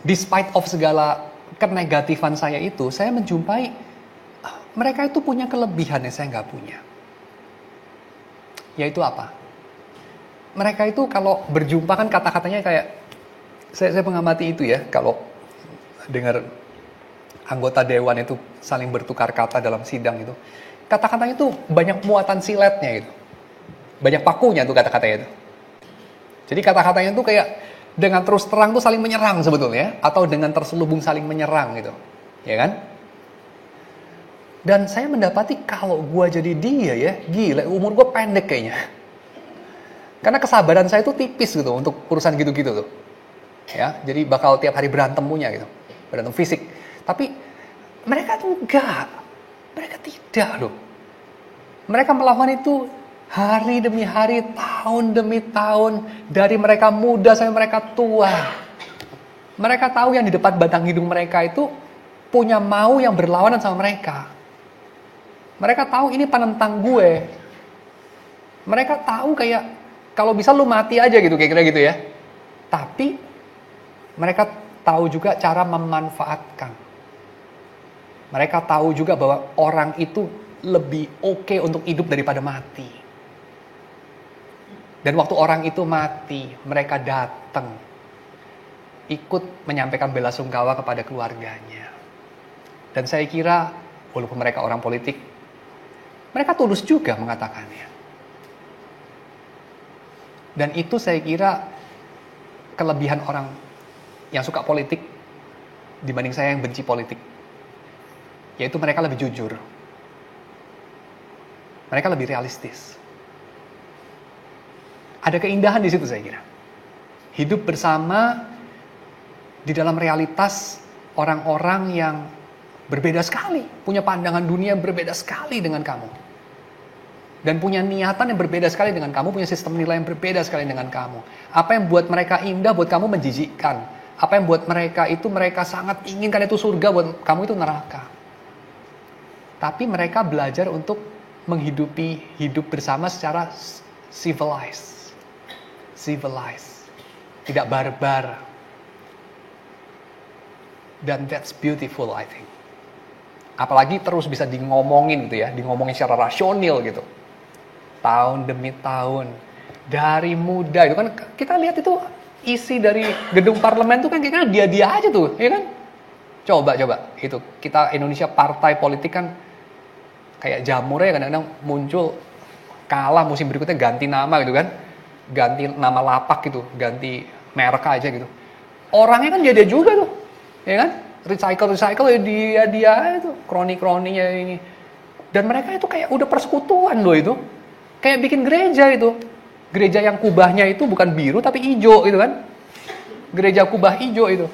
Despite of segala kenegatifan saya itu, saya menjumpai mereka itu punya kelebihan yang saya nggak punya. Yaitu apa? Mereka itu kalau berjumpa kan kata-katanya kayak, saya mengamati itu ya, kalau dengar anggota dewan itu saling bertukar kata dalam sidang itu, kata-katanya itu banyak muatan siletnya gitu. Banyak pakunya tuh kata-katanya itu. Jadi kata-katanya itu kayak dengan terus terang tuh saling menyerang sebetulnya, atau dengan terselubung saling menyerang gitu, ya kan? Dan saya mendapati kalau gue jadi dia ya, gila, umur gue pendek kayaknya. Karena kesabaran saya tuh tipis gitu untuk urusan gitu-gitu tuh, ya. Jadi bakal tiap hari berantem punya gitu, berantem fisik. Tapi mereka tuh enggak, mereka tidak loh. Mereka melakukan itu hari demi hari, tahun demi tahun, dari mereka muda sampai mereka tua. Mereka tahu yang di depan batang hidung mereka itu punya mau yang berlawanan sama mereka. Mereka tahu ini penentang gue. Mereka tahu kayak, kalau bisa lu mati aja gitu, kayak kira gitu ya. Tapi mereka tahu juga cara memanfaatkan. Mereka tahu juga bahwa orang itu lebih oke untuk hidup daripada mati. Dan waktu orang itu mati, mereka datang, ikut menyampaikan belasungkawa kepada keluarganya. Dan saya kira, walaupun mereka orang politik, mereka tulus juga mengatakannya. Dan itu saya kira kelebihan orang yang suka politik dibanding saya yang benci politik. Yaitu mereka lebih jujur. Mereka lebih realistis. Ada keindahan di situ saya kira. Hidup bersama di dalam realitas orang-orang yang berbeda sekali. Punya pandangan dunia yang berbeda sekali dengan kamu. Dan punya niatan yang berbeda sekali dengan kamu. Punya sistem nilai yang berbeda sekali dengan kamu. Apa yang buat mereka indah buat kamu menjijikkan. Apa yang buat mereka itu mereka sangat inginkan itu surga, buat kamu itu neraka. Tapi mereka belajar untuk menghidupi hidup bersama secara civilized. Tidak barbar. Dan that's beautiful, I think. Apalagi terus bisa ngomongin gitu ya, ngomongin secara rasional gitu. Tahun demi tahun. Dari muda itu kan kita lihat itu isi dari gedung parlemen itu kan kayaknya dia aja tuh, ya kan? Coba itu kita Indonesia partai politik kan kayak jamurnya kadang-kadang muncul, kalah musim berikutnya ganti nama gitu kan, ganti nama lapak gitu, ganti merek aja gitu. Orangnya kan dia juga tuh, ya kan? Recycle ya dia itu, kroni-kroninya ini. Dan mereka itu kayak udah persekutuan loh itu, kayak bikin gereja itu. Gereja yang kubahnya itu bukan biru tapi hijau gitu kan. Gereja kubah hijau itu.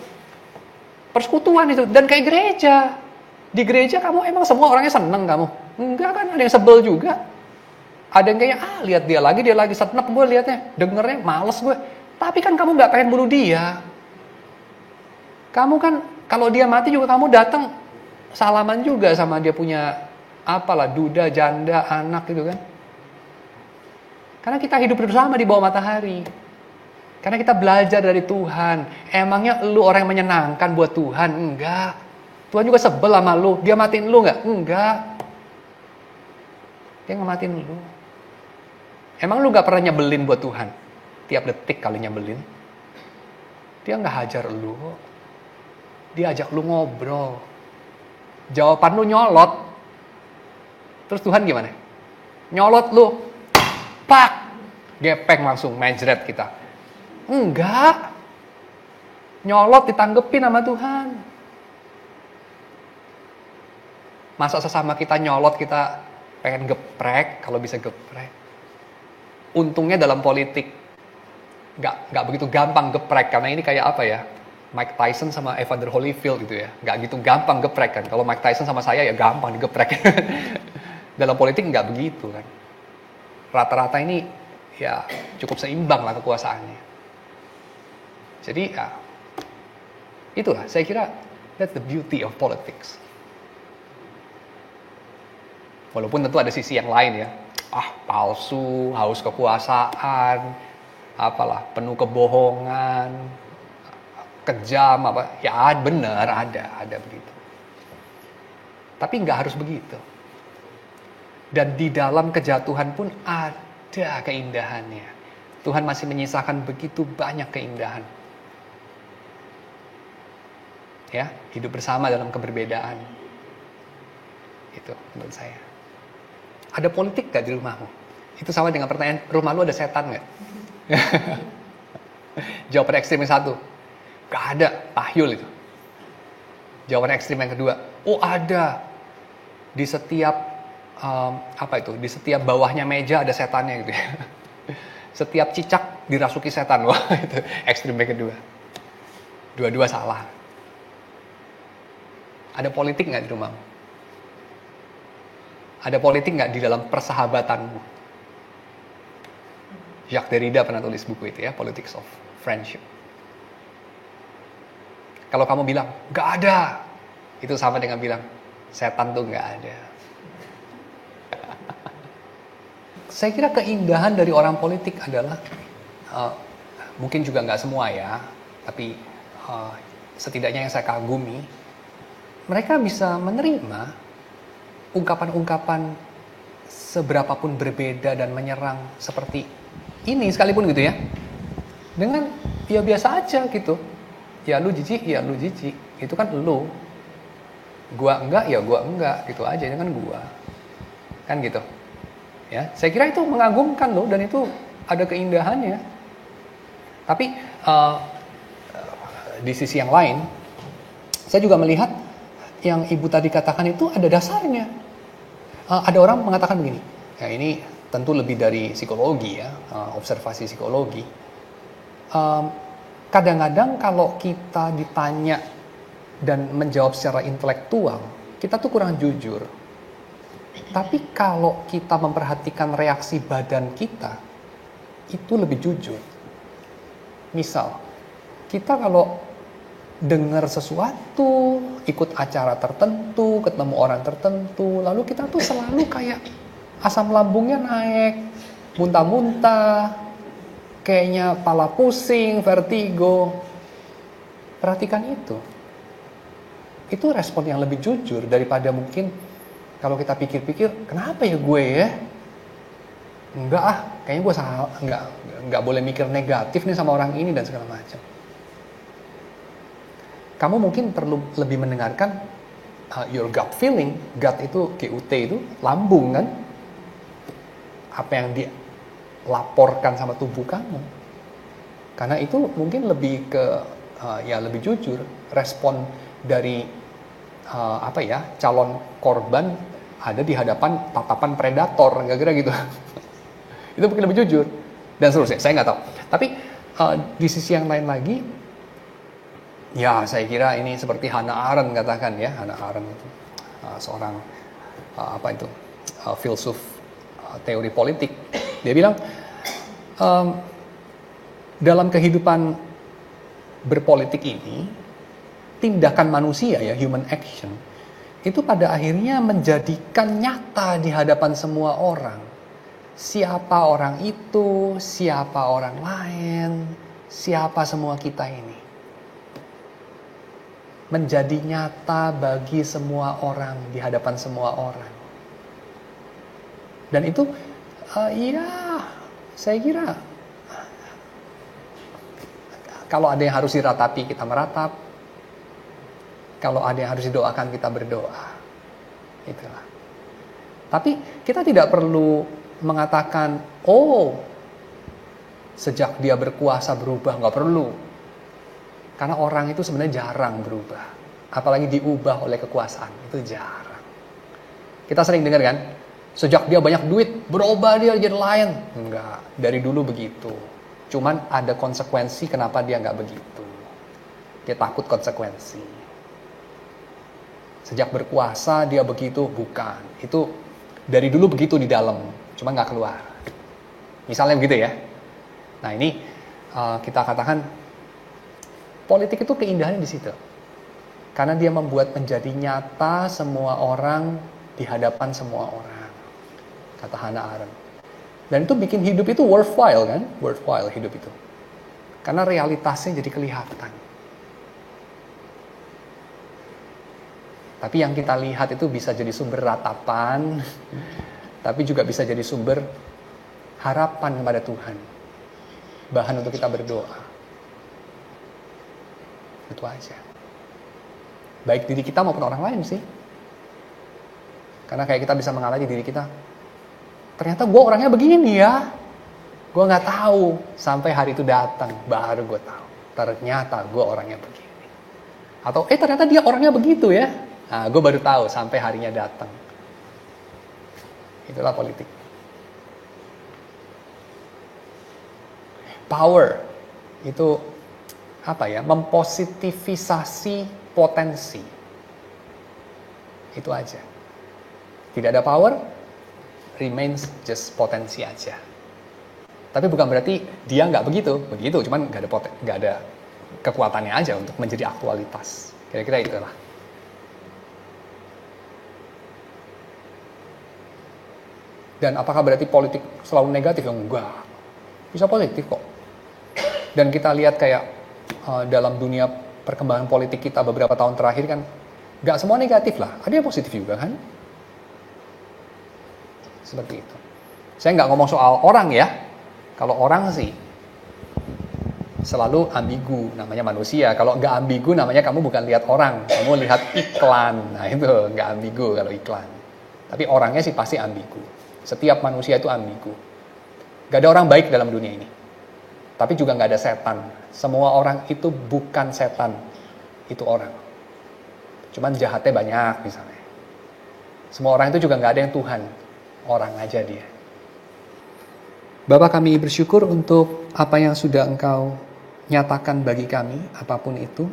Persekutuan itu. Dan kayak gereja. Di gereja kamu emang semua orangnya seneng kamu? Enggak kan, ada yang sebel juga. Ada yang kayak, lihat dia lagi senep gue liatnya. Dengernya males gue. Tapi kan kamu gak pengen bunuh dia. Kamu kan, kalau dia mati juga kamu datang salaman juga sama dia punya apalah, duda, janda, anak gitu kan. Karena kita hidup bersama di bawah matahari. Karena kita belajar dari Tuhan. Emangnya lu orang yang menyenangkan buat Tuhan? Enggak. Tuhan juga sebel sama lu. Dia matiin lu enggak? Enggak. Dia nggak matiin lu. Emang lu gak pernah nyebelin buat Tuhan? Tiap detik kali nyebelin. Dia nggak hajar lu. Dia ajak lu ngobrol. Jawaban lu nyolot. Terus Tuhan gimana? Nyolot lu. Pak, gepeng langsung, menjret kita. Enggak. Nyolot ditanggepin sama Tuhan. Masa sesama kita nyolot, kita pengen geprek, kalau bisa geprek. Untungnya dalam politik, nggak begitu gampang geprek, karena ini kayak apa ya, Mike Tyson sama Evander Holyfield gitu ya. Nggak gitu gampang geprek kan. Kalau Mike Tyson sama saya ya gampang digeprek. Dalam politik nggak begitu kan. Rata-rata ini ya cukup seimbang lah kekuasaannya. Jadi ya itulah saya kira that's the beauty of politics. Walaupun tentu ada sisi yang lain ya. Palsu, haus kekuasaan, apalah, penuh kebohongan, kejam apa. Ya benar ada begitu. Tapi nggak harus begitu. Dan di dalam kejatuhan pun ada keindahannya. Tuhan masih menyisakan begitu banyak keindahan. Ya, hidup bersama dalam keberbedaan. Itu menurut saya. Ada politik gak di rumahmu? Itu sama dengan pertanyaan, rumah lu ada setan gak? Jawaban ekstrim yang satu, gak ada, tahyul itu. Jawaban ekstrim yang kedua, ada. Di setiap di setiap bawahnya meja ada setannya gitu ya. Setiap cicak dirasuki setan. Wah, itu ekstrim yang kedua. Dua-dua salah. Ada politik nggak di rumahmu? Ada politik nggak di dalam persahabatanmu? Jacques Derrida pernah tulis buku itu ya, Politics of Friendship. Kalau kamu bilang nggak ada, itu sama dengan bilang setan tuh nggak ada. Saya kira keindahan dari orang politik adalah, mungkin juga nggak semua ya, tapi setidaknya yang saya kagumi, mereka bisa menerima ungkapan-ungkapan seberapapun berbeda dan menyerang seperti ini sekalipun gitu ya, dengan ya biasa aja gitu. Ya lu jijik, itu kan lu. Gua enggak, ya gua enggak, gitu aja, itu kan gua. Kan gitu. Ya, saya kira itu mengagumkan loh, dan itu ada keindahannya. Tapi di sisi yang lain, Saya juga melihat yang Ibu tadi katakan itu ada dasarnya. Ada orang mengatakan begini, ya ini tentu lebih dari psikologi ya, observasi psikologi. Kadang-kadang kalau kita ditanya dan menjawab secara intelektual, kita tuh kurang jujur. Tapi kalau kita memperhatikan reaksi badan kita, itu lebih jujur. Misal, kita kalau dengar sesuatu, ikut acara tertentu, ketemu orang tertentu, lalu kita tuh selalu kayak asam lambungnya naik, muntah-muntah, kayaknya kepala pusing, vertigo. Perhatikan itu. Itu respon yang lebih jujur daripada mungkin kalau kita pikir-pikir, kenapa ya gue ya? Enggak ah, kayaknya gue salah, enggak boleh mikir negatif nih sama orang ini dan segala macam. Kamu mungkin perlu lebih mendengarkan your gut feeling. Gut itu, GUT itu lambung kan? Apa yang dilaporkan sama tubuh kamu. Karena itu mungkin lebih ke, lebih jujur. Respon dari, calon korban ada di hadapan tatapan predator, kira-kira gitu. Itu mungkin lebih jujur. Dan seterusnya, saya nggak tahu. Tapi di sisi yang lain lagi, ya saya kira ini seperti Hannah Arendt katakan ya. Hannah Arendt itu seorang filsuf teori politik. Dia bilang dalam kehidupan berpolitik ini, tindakan manusia ya, human action, itu pada akhirnya menjadikan nyata di hadapan semua orang siapa orang itu, siapa orang lain, siapa semua kita ini. Menjadi nyata bagi semua orang, di hadapan semua orang. Dan itu, saya kira, kalau ada yang harus diratapi, kita meratap. Kalau ada yang harus didoakan, kita berdoa. Itulah. Tapi kita tidak perlu mengatakan, sejak dia berkuasa berubah, nggak perlu. Karena orang itu sebenarnya jarang berubah. Apalagi diubah oleh kekuasaan. Itu jarang. Kita sering dengar kan, sejak dia banyak duit, berubah dia jadi lain. Enggak, dari dulu begitu. Cuman ada konsekuensi kenapa dia nggak begitu. Dia takut konsekuensi. Sejak berkuasa dia begitu, bukan. Itu dari dulu begitu di dalam, cuma nggak keluar. Misalnya begitu ya. Nah ini kita katakan, politik itu keindahannya di situ. Karena dia membuat menjadi nyata semua orang di hadapan semua orang. Kata Hannah Arendt. Dan itu bikin hidup itu worthwhile kan? Worthwhile hidup itu. Karena realitasnya jadi kelihatan. Tapi yang kita lihat itu bisa jadi sumber ratapan. Tapi juga bisa jadi sumber harapan kepada Tuhan. Bahan untuk kita berdoa. Itu aja. Baik diri kita maupun orang lain sih. Karena kayak kita bisa mengalami diri kita. Ternyata gue orangnya begini ya. Gue gak tahu. Sampai hari itu datang. Baru gue tahu. Ternyata gue orangnya begini. Atau ternyata dia orangnya begitu ya. Nah, gue baru tahu sampai harinya datang. Itulah politik. Power. Itu mempositivisasi potensi. Itu aja. Tidak ada power, remains just potensi aja. Tapi bukan berarti dia nggak begitu, cuman nggak ada kekuatannya aja untuk menjadi aktualitas. Kira-kira itulah. Dan apakah berarti politik selalu negatif? Enggak. Bisa positif kok. Dan kita lihat kayak dalam dunia perkembangan politik kita beberapa tahun terakhir kan, nggak semua negatif lah, ada yang positif juga kan, seperti itu. Saya nggak ngomong soal orang ya, kalau orang sih selalu ambigu, namanya manusia. Kalau nggak ambigu namanya kamu bukan lihat orang, kamu lihat iklan. Nah itu nggak ambigu kalau iklan. Tapi orangnya sih pasti ambigu. Setiap manusia itu ambigu. Nggak ada orang baik dalam dunia ini. Tapi juga nggak ada setan. Semua orang itu bukan setan, itu orang. cuman jahatnya banyak misalnya. Semua orang itu juga nggak ada yang Tuhan, orang aja dia. Bapa, kami bersyukur untuk apa yang sudah Engkau nyatakan bagi kami, apapun itu.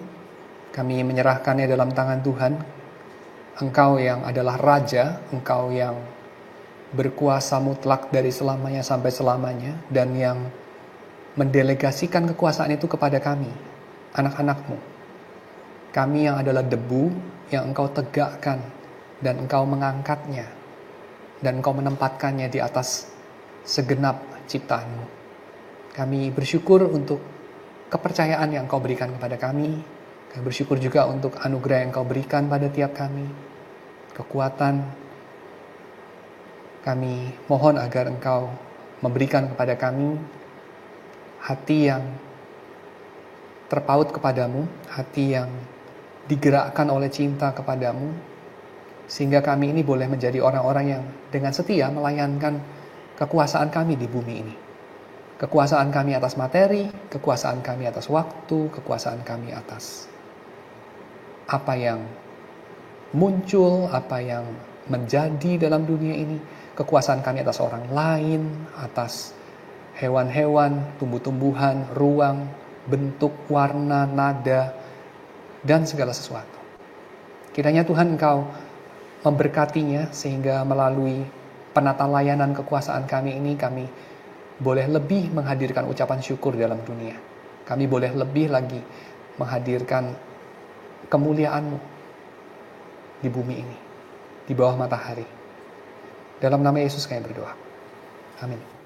Kami menyerahkannya dalam tangan Tuhan. Engkau yang adalah Raja, Engkau yang berkuasa mutlak dari selamanya sampai selamanya, dan yang mendelegasikan kekuasaan itu kepada kami, anak-anak-Mu. Kami yang adalah debu yang Engkau tegakkan, dan Engkau mengangkatnya, dan Engkau menempatkannya di atas segenap ciptaan-Mu. Kami bersyukur untuk kepercayaan yang Engkau berikan kepada kami. Kami bersyukur juga untuk anugerah yang Engkau berikan pada tiap kami. Kekuatan. Kami mohon agar Engkau memberikan kepada kami hati yang terpaut kepadamu, hati yang digerakkan oleh cinta kepadamu, sehingga kami ini boleh menjadi orang-orang yang dengan setia melayankan kekuasaan kami di bumi ini. Kekuasaan kami atas materi, kekuasaan kami atas waktu, kekuasaan kami atas apa yang muncul, apa yang menjadi dalam dunia ini, kekuasaan kami atas orang lain, atas hewan-hewan, tumbuh-tumbuhan, ruang, bentuk, warna, nada, dan segala sesuatu. Kiranya Tuhan Engkau memberkatinya sehingga melalui penata layanan kekuasaan kami ini, kami boleh lebih menghadirkan ucapan syukur dalam dunia. Kami boleh lebih lagi menghadirkan kemuliaan-Mu di bumi ini, di bawah matahari. Dalam nama Yesus kami berdoa. Amin.